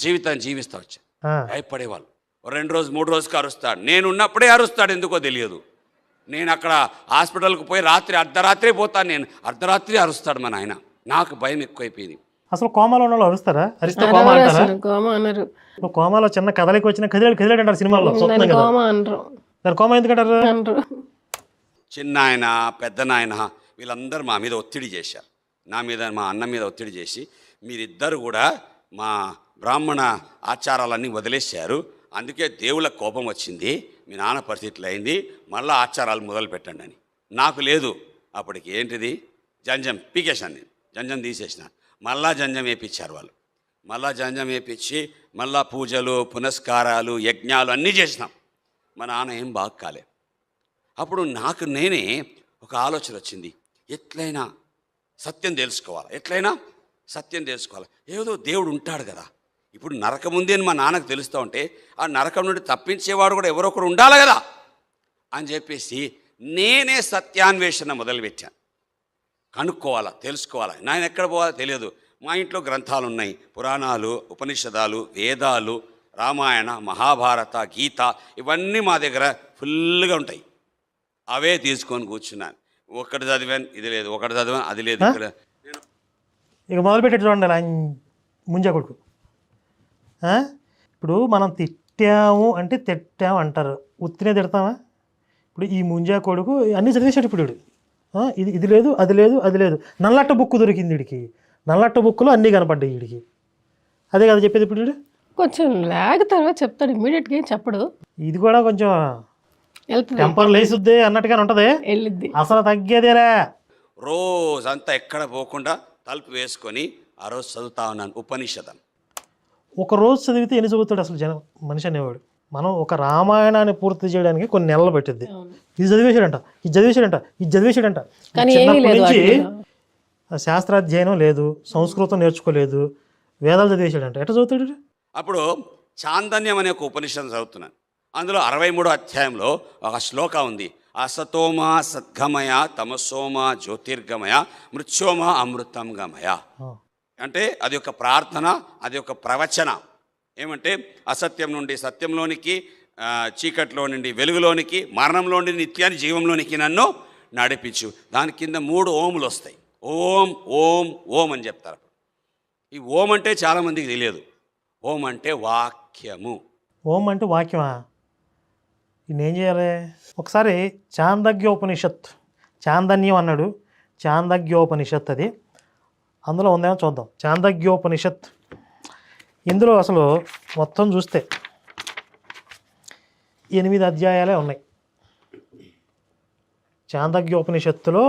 జీవితం జీవిస్తూ వచ్చాను. భయపడేవాళ్ళు. 2 రోజు 3 రోజుకి అరుస్తాడు. నేను ఉన్నప్పుడే అరుస్తాడు, ఎందుకో తెలియదు. నేను అక్కడ హాస్పిటల్కి పోయి అర్ధరాత్రి పోతాను. నేను అర్ధరాత్రి అరుస్తాడు మా నాయన. నాకు భయం ఎక్కువైపోయింది. అసలు కోమాలో ఉన్న వాళ్ళు అరుస్తారా? అరిస్తే కోమా అంటారా? కోమా అనరు. కోమాలో చిన్న కదలికి వచ్చిన కదిలాడు అంటారు సినిమాల్లో. కోమా అనరు. దాని కోమా ఎందుకంటారు? చిన్న ఆయన, పెద్ద నాయన వీళ్ళందరూ మా మీద ఒత్తిడి చేశారు. నా మీద, మా అన్న మీద ఒత్తిడి చేసి, మీరిద్దరు కూడా మా బ్రాహ్మణ ఆచారాలన్నీ వదిలేశారు, అందుకే దేవుళ్ళ కోపం వచ్చింది, మీ నాన్న పరిస్థితులు అయింది, మళ్ళీ ఆచారాలు మొదలు పెట్టండి అని. నాకు లేదు అప్పటికి. ఏంటిది? జంజం పీకేశాను. నేను జంజం తీసేసిన. మళ్ళా జంజం వేయించారు వాళ్ళు. మళ్ళా జంజం వేయించి మళ్ళా పూజలు, పునస్కారాలు, యజ్ఞాలు అన్నీ చేసినాం. మా నాన్న ఏం బాగా కాలే. అప్పుడు నాకు నేనే ఒక ఆలోచన వచ్చింది, ఎట్లయినా సత్యం తెలుసుకోవాలి. ఏదో దేవుడు ఉంటాడు కదా. ఇప్పుడు నరకం ఉంది అని మా నాన్నకు తెలుస్తూ ఉంటే, ఆ నరకం నుండి తప్పించేవాడు కూడా ఎవరో ఒకరు ఉండాలి కదా అని చెప్పేసి నేనే సత్యాన్వేషణ మొదలుపెట్టాను. కనుక్కోవాలా, తెలుసుకోవాలా. నేను ఎక్కడ పోవాలో తెలియదు. మా ఇంట్లో గ్రంథాలు ఉన్నాయి, పురాణాలు, ఉపనిషదాలు, వేదాలు, రామాయణ, మహాభారత, గీత, ఇవన్నీ మా దగ్గర ఫుల్గా ఉంటాయి. అవే తీసుకొని కూర్చున్నాను. ఒకటి చదివాను, ఇది లేదు, ఒకటి చదివాను, అది లేదు. ఇక్కడ ఇక మొదలుపెట్టి చూడండి అలా ముంజా కొడుకు. ఇప్పుడు మనం తిట్టాము అంటే తిట్టాము అంటారు, ఉత్తినే తిడతామా? ఇప్పుడు ఈ ముంజా కొడుకు అన్నీ చదివేశాడు. ఇప్పుడు ఇది లేదు, అది లేదు. నల్లట్ట బుక్ దొరికింది వీడికి. నల్లట్ట బుక్లో అన్నీ కనపడ్డాయి వీడికి. అదే కదా చెప్పేది. ఇప్పుడు కొంచెం లాగ్ తర్వాత చెప్తాడు, ఇమీడియట్గా ఏం చెప్పడు. ఇది కూడా కొంచెం టెంపర్ లేసుద్ది అన్నట్టుగానే ఉంటుంది. అసలు తగ్గేదేరా. రోజంతా ఎక్కడ పోకుండా తలుపు వేసుకొని ఆ రోజు చదువుతా ఉన్నాను ఉపనిషదం. ఒక రోజు చదివితే ఎన్ని చదువుతాడు అసలు మనిషి అనేవాడు. మనం ఒక రామాయణాన్ని పూర్తి చేయడానికి కొన్ని నెలలు పట్టిద్ది. ఇది చదివేశాడంట. చిన్నప్పటి నుంచి శాస్త్రాధ్యయనం లేదు, సంస్కృతం నేర్చుకోలేదు, వేదాలు చదివేశాడంట. ఎట్లా చదువుతాడు? అప్పుడు చాందన్యం అనే ఒక ఉపనిషదం చదువుతున్నాను. అందులో 63వ అధ్యాయంలో ఒక శ్లోక ఉంది. అసతోమ సద్గమయ, తమసోమ జ్యోతిర్గమయ, మృత్యోమ అమృతం గమయ. అంటే అది ఒక ప్రార్థన, అది ఒక ప్రవచన. ఏమంటే అసత్యం నుండి సత్యంలోనికి, చీకట్లో నుండి వెలుగులోనికి, మరణంలో నుండి నిత్యాన్ని జీవంలోనికి నన్ను నడిపించు. దాని కింద 3 ఓములు వస్తాయి. ఓం ఓం ఓం అని చెప్తారు. ఈ ఓం అంటే చాలామందికి తెలియదు. ఓం అంటే వాక్యము. ఓం అంటే వాక్యమా? నేనేం చేయాలి? ఒకసారి చాందగ్యోపనిషత్, చాందన్యం అన్నాడు, చాందగ్యోపనిషత్ అది అందులో ఉందేమో చూద్దాం. చాందగ్యోపనిషత్. ఇందులో అసలు మొత్తం చూస్తే 8 అధ్యాయాలే ఉన్నాయి. చాందగ్యోపనిషత్తులో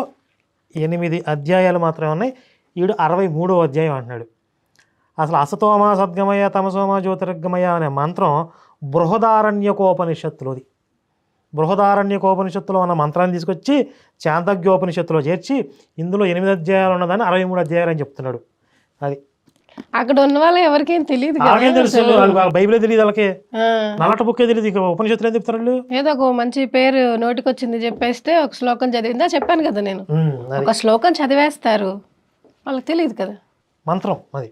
8 అధ్యాయాలు మాత్రమే ఉన్నాయి. ఈడు 63వ అధ్యాయం అంటున్నాడు. అసలు అసతోమ సద్గమయ తమసోమ జ్యోతిర్గమయ అనే మంత్రం బృహదారణ్యకోపనిషత్తులోది. బృహదారణ్యకోపనిషత్తులో ఉన్న మంత్రాన్ని తీసుకొచ్చి చాందగ్యోపనిషత్తులో చేర్చి ఇందులో 8 అధ్యాయాలు ఉన్నదాన్ని 63 అధ్యాయాలు అని చెప్తున్నాడు. అది అక్కడ ఉన్న వాళ్ళు ఎవరికేం తెలియదు అలాగేం తెలుసు, వాళ్ళ బైబిలే తెలియదు, వాళ్ళకి నల్లట బుక్కే తెలియదు, ఇక ఉపనిషత్తులు ఏం చెప్తారు వాళ్ళు? ఏదో ఒక మంచి పేరు నోటికొచ్చింది చెప్పేస్తే ఒక శ్లోకం చదివిందా చెప్పాను కదా నేను, ఒక శ్లోకం చదివేస్తారు, వాళ్ళకి తెలియదు కదా మంత్రం. అది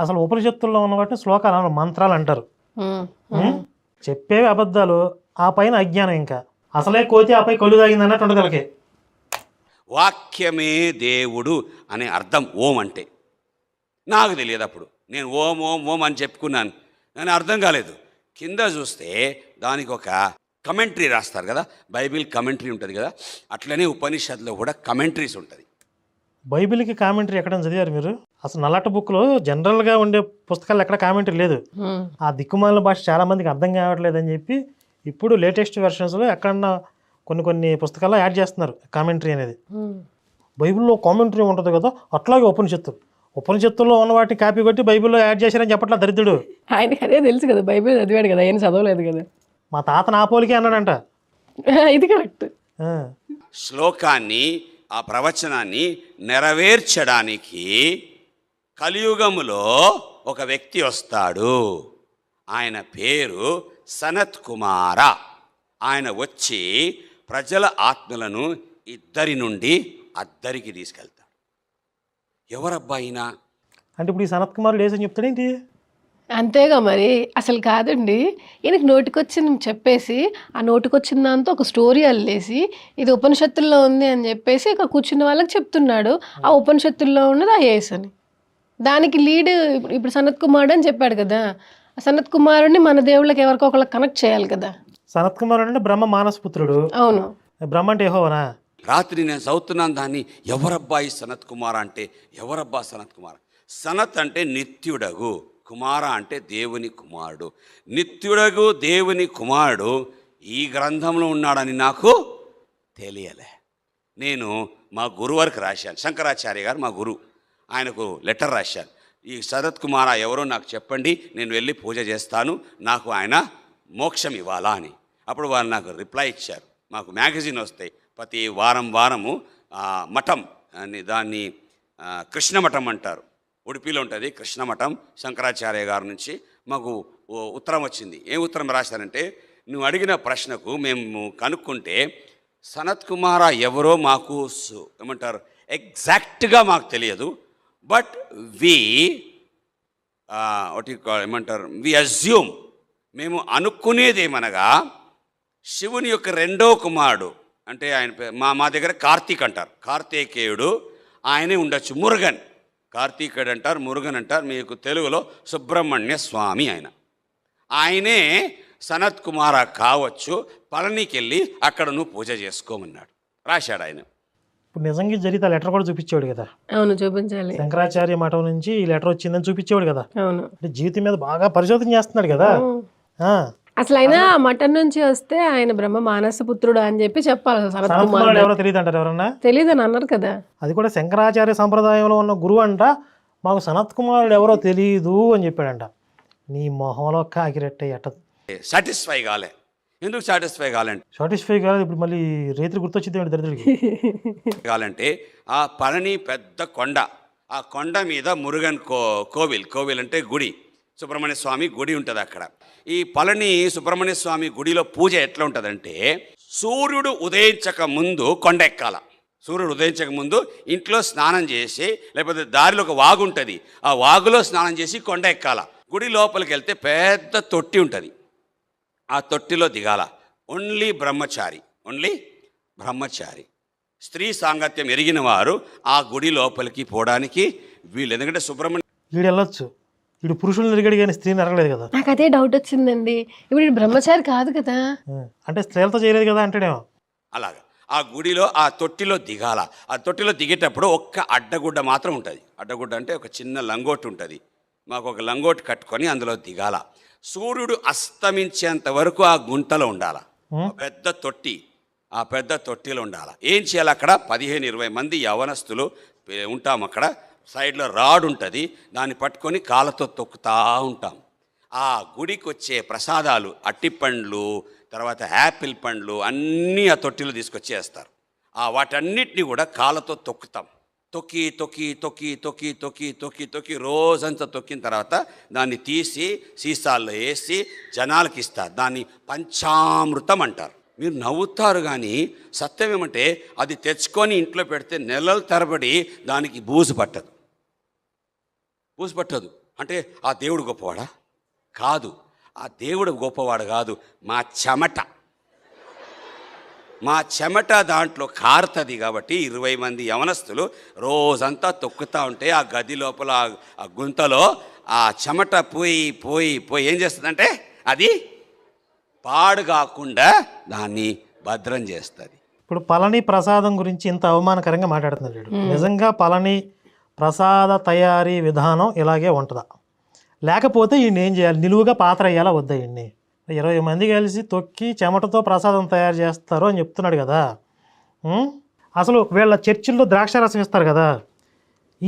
అసలు ఉపనిషత్తుల్లో ఉన్న వాటిని శ్లోకాలు మంత్రాలు అంటారు. చెప్పేవి అబద్ధాలు, ఆ పైన అజ్ఞానం. ఇంకా అసలే కోతి ఆపై కళ్ళు తాగింది అన్నట్టు ఉంటుంది వాళ్ళకి. వాక్యమే దేవుడు అనే అర్థం ఓం అంటే. నాకు తెలియదు అప్పుడు, నేను ఓం ఓం ఓం అని చెప్పుకున్నాను, కానీ అర్థం కాలేదు. కింద చూస్తే దానికి ఒక కమెంటరీ రాస్తారు కదా, బైబిల్ కమెంటరీ ఉంటుంది కదా, అట్లనే ఉపనిషత్తులో కూడా కమెంటరీస్ ఉంటుంది. బైబిల్కి కామెంటరీ ఎక్కడ చదివారు మీరు? అసలు నల్లట బుక్లో జనరల్గా ఉండే పుస్తకాలు ఎక్కడ కామెంటరీ లేదు. ఆ దిక్కుమాలిన భాష చాలామందికి అర్థం కావట్లేదు అని చెప్పి ఇప్పుడు లేటెస్ట్ వెర్షన్స్లో ఎక్కడన్నా కొన్ని పుస్తకాల్లో యాడ్ చేస్తున్నారు కామెంటరీ అనేది. బైబిల్లో కామెంటరీ ఉంటుంది కదా, అట్లాగే ఉపనిషత్తుల్లో ఉన్న వాటిని కాపీ కొట్టి బైబిల్లో యాడ్ చేశారని చెప్పట్లా దరిద్రుడు. ఆయనకి అదే తెలుసు కదా, బైబిల్ చదివాడు కదా, ఆయన చదవలేదు కదా. మా తాత నా పోలికే అన్నాడంట. ఇది కరెక్ట్. శ్లోకాన్ని, ఆ ప్రవచనాన్ని నెరవేర్చడానికి కలియుగములో ఒక వ్యక్తి వస్తాడు. ఆయన పేరు సనత్ కుమార. ఆయన వచ్చి ప్రజల ఆత్మలను ఇద్దరి నుండి అద్దరికి తీసుకెళ్తాడు. ఎవరబ్బాయినా అంటే ఇప్పుడు ఈ సనత్ కుమారుడు ఏసని చెప్తాడేంటి? అంతేగా మరి. అసలు కాదండి, ఈయనకి నోటికొచ్చింది చెప్పేసి ఆ నోటికొచ్చిన దాంతో ఒక స్టోరీ అల్లేసి ఇది ఉపనిషత్తుల్లో ఉంది అని చెప్పేసి ఇక కూర్చున్న వాళ్ళకి చెప్తున్నాడు. ఆ ఉపనిషత్తుల్లో ఉన్నది ఆ యేసు అని. దానికి లీడ్ ఇప్పుడు సనత్ కుమారుడు అని చెప్పాడు కదా, ఆ సనత్ కుమారుడిని మన దేవుళ్ళకి ఎవరికో ఒకళ్ళకి కనెక్ట్ చేయాలి కదా. సనత్ కుమారుడు అంటే బ్రహ్మ మానసపుత్రుడు. అవును, బ్రహ్మ అంటే యెహోవానా? రాత్రి నేను చదువుతున్నాను దాన్ని, ఎవరబ్బాయి సనత్ కుమార అంటే ఎవరబ్బా సనత్ కుమార? సనత్ అంటే నిత్యుడగు, కుమార అంటే దేవుని కుమారుడు. నిత్యుడగు దేవుని కుమారుడు ఈ గ్రంథంలో ఉన్నాడని నాకు తెలియలే. నేను మా గురువారికి రాశాను, శంకరాచార్య గారు మా గురువు, ఆయనకు లెటర్ రాశాను, ఈ సనత్ కుమార ఎవరో నాకు చెప్పండి, నేను వెళ్ళి పూజ చేస్తాను, నాకు ఆయన మోక్షం ఇవ్వాలా అని. అప్పుడు వాళ్ళు నాకు రిప్లై ఇచ్చారు. మాకు మ్యాగజైన్ వస్తాయి ప్రతి వారము, మఠం అని, దాన్ని కృష్ణమఠం అంటారు, ఉడిపిలో ఉంటుంది కృష్ణమఠం. శంకరాచార్య గారి నుంచి మాకు ఉత్తరం వచ్చింది. ఏం ఉత్తరం రాశారంటే, నువ్వు అడిగిన ప్రశ్నకు మేము కనుక్కుంటే సనత్ కుమార ఎవరో మాకు ఏమంటారు ఎగ్జాక్ట్గా మాకు తెలియదు, బట్ ఏమంటారు వి అజ్యూమ్, మేము అనుకునేదేమనగా శివుని యొక్క రెండో కుమారుడు, అంటే ఆయన మా దగ్గర కార్తీక్ అంటారు, కార్తీకేయుడు ఆయనే ఉండొచ్చు. మురుగన్, కార్తీకేయుడు అంటారు, మురుగన్ అంటారు, మీకు తెలుగులో సుబ్రహ్మణ్య స్వామి ఆయనే సనత్ కుమార కావచ్చు, పళనికి వెళ్ళి అక్కడ నువ్వు పూజ చేసుకోమన్నాడు, రాశాడు ఆయన. ఇప్పుడు నిజంగా జరిగితే ఆ లెటర్ కూడా చూపించేవాడు కదా. అవును, చూపించాలి. శంకరాచార్య మఠం నుంచి ఈ లెటర్ వచ్చిందని చూపించేవాడు కదా. అవును, అంటే జీవితం మీద బాగా పరిశోధన చేస్తున్నాడు కదా. అసలు అయినా మఠం నుంచి వస్తే ఆయన బ్రహ్మ మానసపుత్రుడు అని చెప్పి చెప్పాలి. సనత్ కుమారుడు ఎవరో తెలియదు అంటారు, ఎవరన్నా తెలియదని అన్నారు కదా. అది కూడా శంకరాచార్య సంప్రదాయంలో ఉన్న గురువు అంట, మాకు సనత్ కుమారుడు ఎవరో తెలియదు అని చెప్పాడంట. నీ మొహంలో కాకిరెట్టే ఎట్ట సాటిస్ఫై కాలే. ఎందుకు సాటిస్ఫై కావాలంటే, సాటిస్ఫై కాలేదు. ఇప్పుడు మళ్ళీ రైతులు గుర్తొచ్చింది దరిద్రుడికి. కావాలంటే ఆ పళని పెద్ద కొండ, ఆ కొండ మీద మురుగన్ కోవిల్ అంటే గుడి, సుబ్రహ్మణ్య స్వామి గుడి ఉంటుంది అక్కడ. ఈ పళని సుబ్రహ్మణ్య స్వామి గుడిలో పూజ ఎట్లా ఉంటుందంటే, సూర్యుడు ఉదయించక ముందు కొండ ఎక్కాల. సూర్యుడు ఉదయించక ముందు ఇంట్లో స్నానం చేసి, లేకపోతే దారిలో ఒక వాగు ఉంటుంది, ఆ వాగులో స్నానం చేసి కొండ ఎక్కాల. గుడి లోపలికి వెళ్తే పెద్ద తొట్టి ఉంటుంది, ఆ తొట్టిలో దిగాల. ఓన్లీ బ్రహ్మచారి, స్త్రీ సాంగత్యం ఎరిగిన వారు ఆ గుడి లోపలికి పోవడానికి వీళ్ళు. ఎందుకంటే సుబ్రహ్మణ్య వీడు వెళ్ళొచ్చు, వీడు పురుషులను ఎరిగాడు కానీ స్త్రీని ఎరగలేదు కదా. నాకు అదే డౌట్ వచ్చిందండి, ఇప్పుడు బ్రహ్మచారి కాదు కదా, అంటే స్త్రీలతో చేయలేదు కదా అంటేనేమో. అలాగా ఆ గుడిలో ఆ తొట్టిలో దిగాల. ఆ తొట్టిలో దిగేటప్పుడు ఒక్క అడ్డగుడ్డ మాత్రం ఉంటుంది. అడ్డగుడ్డ అంటే ఒక చిన్న లంగోటు ఉంటుంది. మాకు ఒక లంగోటు కట్టుకొని అందులో దిగాల. సూర్యుడు అస్తమించేంత వరకు ఆ గుంటలో ఉండాల. పెద్ద తొట్టి, ఆ పెద్ద తొట్టిలో ఉండాల. ఏం చేయాలి? అక్కడ 15-20 మంది యవనస్తులు ఉంటాం. అక్కడ సైడ్లో రాడ్ ఉంటుంది, దాన్ని పట్టుకొని కాళ్ళతో తొక్కుతూ ఉంటాం. ఆ గుడికి వచ్చే ప్రసాదాలు, అట్టిపండ్లు, తర్వాత యాపిల్ పండ్లు అన్నీ ఆ తొట్టిలో తీసుకొచ్చేస్తారు. వాటన్నిటిని కూడా కాళ్ళతో తొక్కుతాం. తొక్కి తొక్కి తొక్కి తొక్కి తొక్కి తొక్కి తొక్కి రోజంతా తొక్కిన తర్వాత దాన్ని తీసి సీసాల్లో వేసి జనాలకి ఇస్తారు. దాన్ని పంచామృతం అంటారు. మీరు నవ్వుతారు, కానీ సత్యం ఏమంటే అది తెచ్చుకొని ఇంట్లో పెడితే నెలల తరబడి దానికి బూజు పట్టదు. బూజు పట్టదు అంటే ఆ దేవుడు గొప్పవాడా? కాదు. ఆ దేవుడు గొప్పవాడు కాదు. మా చెమట దాంట్లో కారుతుంది. కాబట్టి 20 మంది యవనస్తులు రోజంతా తొక్కుతూ ఉంటే ఆ గది లోపల ఆ గుంతలో ఆ చెమట పోయి పోయి పోయి ఏం చేస్తుందంటే అది పాడు కాకుండా దాన్ని భద్రం చేస్తుంది. ఇప్పుడు పళని ప్రసాదం గురించి ఇంత అవమానకరంగా మాట్లాడుతున్నాడు వీడు. నిజంగా పళని ప్రసాద తయారీ విధానం ఇలాగే ఉంటుందా? లేకపోతే ఈయన ఏం చేయాలి? నిలువుగా పాత్ర వేయాలా వద్దా? ఈయన్ని 20 మంది కలిసి తొక్కి చెమటతో ప్రసాదం తయారు చేస్తారు అని చెప్తున్నాడు కదా. అసలు వీళ్ళ చర్చిల్లో ద్రాక్షారసం ఇస్తారు కదా,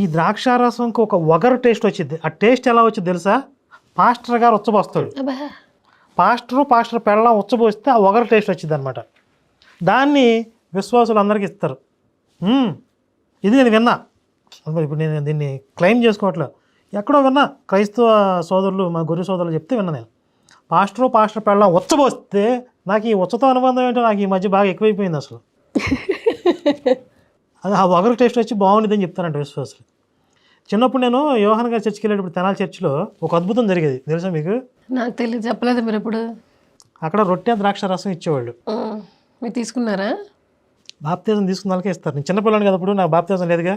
ఈ ద్రాక్షారసంకి ఒక వగరు టేస్ట్ వచ్చింది. ఆ టేస్ట్ ఎలా వచ్చింది తెలుసా? పాస్టర్ గారు ఉచ్చబోస్తాడు. పాస్టర్ పెళ్ళం ఉచ్చబోస్తే ఆ వగరు టేస్ట్ వచ్చింది అనమాట. దాన్ని విశ్వాసులు అందరికీ ఇస్తారు. ఇది నేను విన్నా. ఇప్పుడు నేను దీన్ని క్లెయిమ్ చేసుకోవట్లేదు, ఎక్కడో విన్నా. క్రైస్తవ సోదరులు, మా గొర్రె సోదరులు చెప్తే విన్నా నేను. పాస్టర్ పెళ్ళం ఉచ్చబోస్తే నాకు ఈ ఉచ్చతో అనుబంధం ఏంటో నాకు ఈ మధ్య బాగా ఎక్కువైపోయింది అసలు. అది ఆ వగరు టేస్ట్ వచ్చి బాగుండేదని చెప్తానంట విశ్వాసులు. చిన్నప్పుడు నేను యోహాన్ గారి చర్చికి వెళ్ళేటప్పుడు తెనాలి చర్చిలో ఒక అద్భుతం జరిగేది తెలుసా మీకు? నాకు తెలియదు, చెప్పలేదు మీరు ఎప్పుడు. అక్కడ రొట్టె ద్రాక్ష రసం ఇచ్చేవాళ్ళు. మీరు తీసుకున్నారా? బాప్తిజం తీసుకున్న వాళ్ళకే ఇస్తారు. నేను చిన్నపిల్లని కదా, అప్పుడు నాకు బాప్తిజం లేదుగా,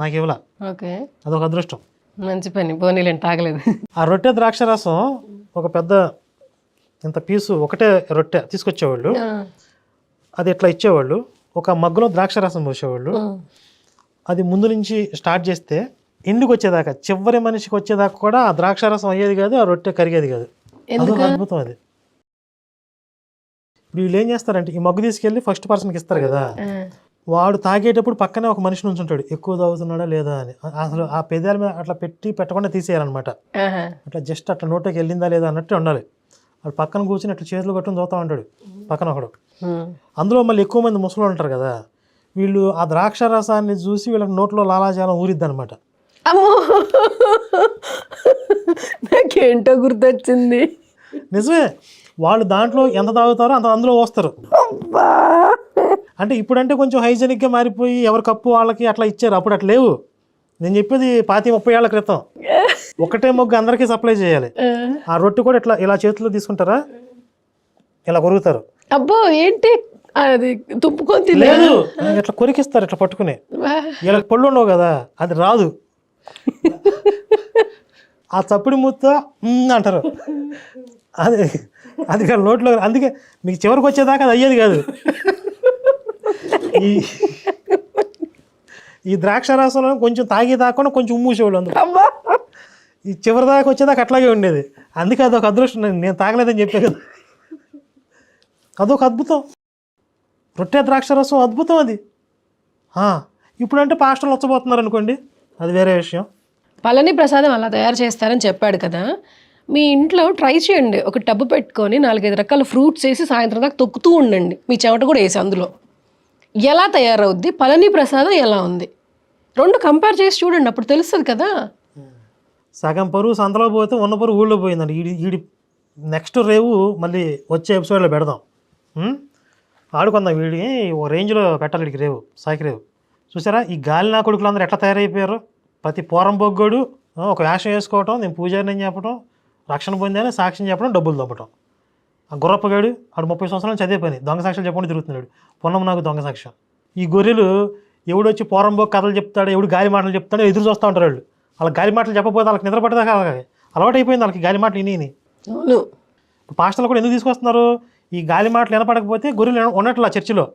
నాకు ఇవ్వాల. ఓకే, అదొక అదృష్టం. మంచి పని, పోనీలేండి, తాగలేదు. ఆ రొట్టె ద్రాక్ష రసం ఒక పెద్ద ఇంత పీసు ఒకటే రొట్టె తీసుకొచ్చేవాళ్ళు. అది ఇట్లా ఇచ్చేవాళ్ళు. ఒక మగ్గులో ద్రాక్ష రసం పోసేవాళ్ళు. అది ముందు నుంచి స్టార్ట్ చేస్తే ఇంటికి వచ్చేదాకా, చివరి మనిషికి వచ్చేదాకా కూడా ఆ ద్రాక్ష రసం అయ్యేది కాదు, ఆ రొట్టె కరిగేది కాదు. అదొక అద్భుతం అది. వీళ్ళు ఏం చేస్తారంటే ఈ మగ్గు తీసుకెళ్ళి ఫస్ట్ పర్సన్కి ఇస్తారు కదా, వాడు తాగేటప్పుడు పక్కనే ఒక మనిషి నుంచి ఉంటాడు, ఎక్కువ తాగుతున్నాడా లేదా అని. అసలు ఆ పెదాల మీద అట్లా పెట్టకుండా తీసేయాలన్నమాట. అట్లా జస్ట్ అట్లా నోట్లోకి వెళ్ళిందా లేదా అన్నట్టు ఉండాలి. వాడు పక్కన కూర్చొని అట్లా చేతులు కట్టుకుని చూస్తూ ఉంటాడు పక్కన ఒకడు. అందులో మళ్ళీ ఎక్కువ మంది ముసలు ఉంటారు కదా, వీళ్ళు ఆ ద్రాక్ష రసాన్ని చూసి వీళ్ళకి నోట్లో లాలాజాలం ఊరిద్ది అనమాట. అమ్మో, నాకేంటో గుర్తొచ్చింది. నిజమే, వాళ్ళు దాంట్లో ఎంత తాగుతారో అంత అందులో పోస్తారు. అంటే ఇప్పుడంటే కొంచెం హైజెనిక్గా మారిపోయి ఎవరి కప్పు వాళ్ళకి అట్లా ఇచ్చారు. అప్పుడు అట్లా లేవు. నేను చెప్పేది 25-30 ఏళ్ల క్రితం. ఒకటే మొగ్గు అందరికీ సప్లై చేయాలి. ఆ రొట్టె కూడా ఇట్లా ఇలా చేతిలో తీసుకుంటారా, ఇలా కొరుకుతారు. అబ్బో, ఏంటి అది తుప్పుకొని లేదు, ఇట్లా కొరికిస్తారు ఇట్లా పట్టుకుని. వీళ్ళకి పళ్ళు ఉండవు కదా, అది రాదు. ఆ చప్పుడు ముత్త అంటారు. అది అది నోట్లో. అందుకే మీకు చివరికి వచ్చేదాకా అది అయ్యేది కాదు. ఈ ద్రాక్ష రసంలో కొంచెం తాగి తాకుండా కొంచెం ఉమ్మూసేవాళ్ళు. అందుకు ఈ చివరి దాకా వచ్చేదాకా అట్లాగే ఉండేది. అందుకే అదొక అదృష్టం. నేను తాగలేదని చెప్పే కదా, అదొక అద్భుతం. రొట్టె ద్రాక్ష రసం అద్భుతం అది. ఇప్పుడంటే పాస్టర్లు వచ్చబోతున్నారు అనుకోండి, అది వేరే విషయం. పళని ప్రసాదం అలా తయారు చేస్తారని చెప్పాడు కదా, మీ ఇంట్లో ట్రై చేయండి. ఒక టబ్బు పెట్టుకొని 4-5 రకాల ఫ్రూట్స్ వేసి సాయంత్రం దాకా తొక్కుతూ ఉండండి. మీ చెమట కూడా వేసి అందులో ఎలా తయారవుద్ది, పళని ప్రసాదం ఎలా ఉంది, 2 కంపేర్ చేసి చూడండి, అప్పుడు తెలుస్తుంది కదా. సగం పరువు సంతలో పోతే ఉన్న పరువు ఊళ్ళో పోయిందండి. ఈడి నెక్స్ట్ రేవు మళ్ళీ వచ్చే ఎపిసోడ్లో పెడదాం. ఆడుకుందాం. వీడి ఓ రేంజ్లో పెట్టాలి వీడికి రేవు, సాకి రేవు. చూసారా ఈ గాలి నా కొడుకులు అందరూ ఎట్లా తయారైపోయారు? ప్రతి పోరం బొగ్గోడు ఒక వేషం వేసుకోవటం, నేను పూజారిని అని చెప్పడం, రక్షణ పొందాలని సాక్ష్యం చెప్పడం, డబ్బులు దొబ్బటం. ఆ గుర్రప్పగాడు ఆడు 30 సంవత్సరాల నుంచి అదే పని, దొంగ సాక్ష్యాలు చెప్పకుండా తిరుగుతున్నాడు. పొన్నం నాకు దొంగ సాక్ష్యం. ఈ గొర్రెలు ఎవడొచ్చి పోరంబోక్ కథలు చెప్తాడు, ఎవడు గాలి మాటలు చెప్తాడో ఎదురు చూస్తూ ఉంటారు వాళ్ళు. వాళ్ళకి గాలి మాటలు చెప్పకపోతే వాళ్ళకి నిద్ర పట్టేదాకా అలవాటు అయిపోయింది వాళ్ళకి గాలి మాటలు విని. పాస్టర్లు కూడా ఎందుకు తీసుకొస్తున్నారు? ఈ గాలి మాటలు వినపడకపోతే గొర్రెలు ఉన్నట్లు ఆ చర్చిలో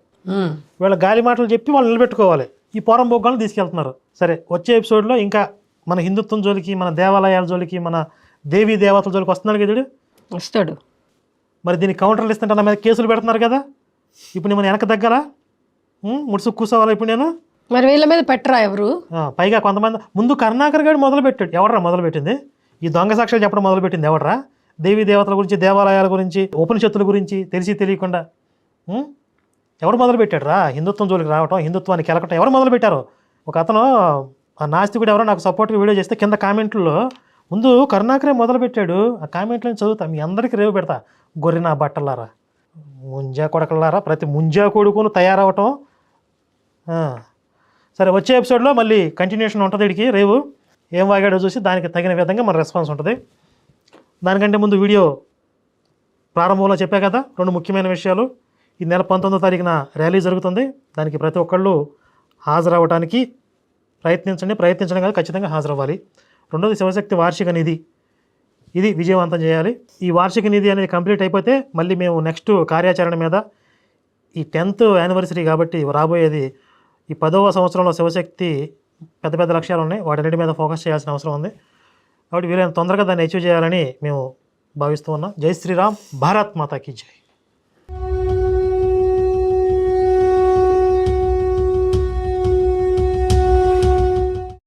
వీళ్ళ గాలి మాటలు చెప్పి వాళ్ళు నిలబెట్టుకోవాలి. ఈ పోరం బొగ్గాలను తీసుకెళ్తున్నారు. సరే, వచ్చే ఎపిసోడ్లో ఇంకా మన హిందుత్వం జోలికి, మన దేవాలయాల జోలికి, మన దేవీ దేవతల జోలికి వస్తున్నాడు కదా వస్తాడు. మరి దీనికి కౌంటర్లు ఇస్తుంటే నా మీద కేసులు పెడుతున్నారు కదా. ఇప్పుడు నేను వెనక దగ్గర ముడుసు కూర్చోవాలా ఇప్పుడు నేను? మరి వీళ్ళ మీద పెట్టరా ఎవరు? పైగా కొంతమంది ముందు కరుణాకర్ గారు మొదలుపెట్టాడు. ఎవడరా మొదలుపెట్టింది? ఈ దొంగ సాక్ష్యాలు చెప్పడం మొదలుపెట్టింది ఎవడరా? దేవీ దేవతల గురించి, దేవాలయాల గురించి, ఉపనిషత్తుల గురించి తెలిసి తెలియకుండా ఎవరు మొదలుపెట్టాడు రా హిందుత్వం జోలికి రావటం, హిందుత్వాన్ని కెలకటం? ఎవరు మొదలుపెట్టారు? ఒక అతను ఆ నాస్తికుడు ఎవరో నాకు సపోర్ట్గా వీడియో చేస్తే కింద కామెంట్లో ముందు కరుణాకరే మొదలుపెట్టాడు. ఆ కామెంట్లను చదువుతా, మీ అందరికీ రేవు పెడతా. గొర్రెన బట్టలారా, ముంజా కొడకలారా, ప్రతి ముంజా కొడుకును తయారవటం. సరే, వచ్చే ఎపిసోడ్లో మళ్ళీ కంటిన్యూషన్ ఉంటుంది. వీడికి రేవు ఏం వాగాడో చూసి దానికి తగిన విధంగా మన రెస్పాన్స్ ఉంటుంది. దానికంటే ముందు వీడియో ప్రారంభంలో చెప్పా కదా 2 ముఖ్యమైన విషయాలు. ఈ నెల 19వ తారీఖున ర్యాలీ జరుగుతుంది. దానికి ప్రతి ఒక్కళ్ళు హాజరవ్వడానికి ప్రయత్నించడం కాదు, ఖచ్చితంగా హాజరవ్వాలి. రెండోది శివశక్తి వార్షిక నిధి, ఇది విజయవంతం చేయాలి. ఈ వార్షిక నిధి అనేది కంప్లీట్ అయిపోతే మళ్ళీ మేము నెక్స్ట్ కార్యాచరణ మీద, ఈ 10th యానివర్సరీ కాబట్టి రాబోయేది ఈ 10వ సంవత్సరంలో శివశక్తి పెద్ద పెద్ద లక్ష్యాలు ఉన్నాయి, వాటన్నిటి మీద ఫోకస్ చేయాల్సిన అవసరం ఉంది. కాబట్టి వీలైనంత తొందరగా దాన్ని అచీవ్ చేయాలని మేము భావిస్తూ ఉన్నాం. జై శ్రీరామ్, భారత్ మాతాకి జై.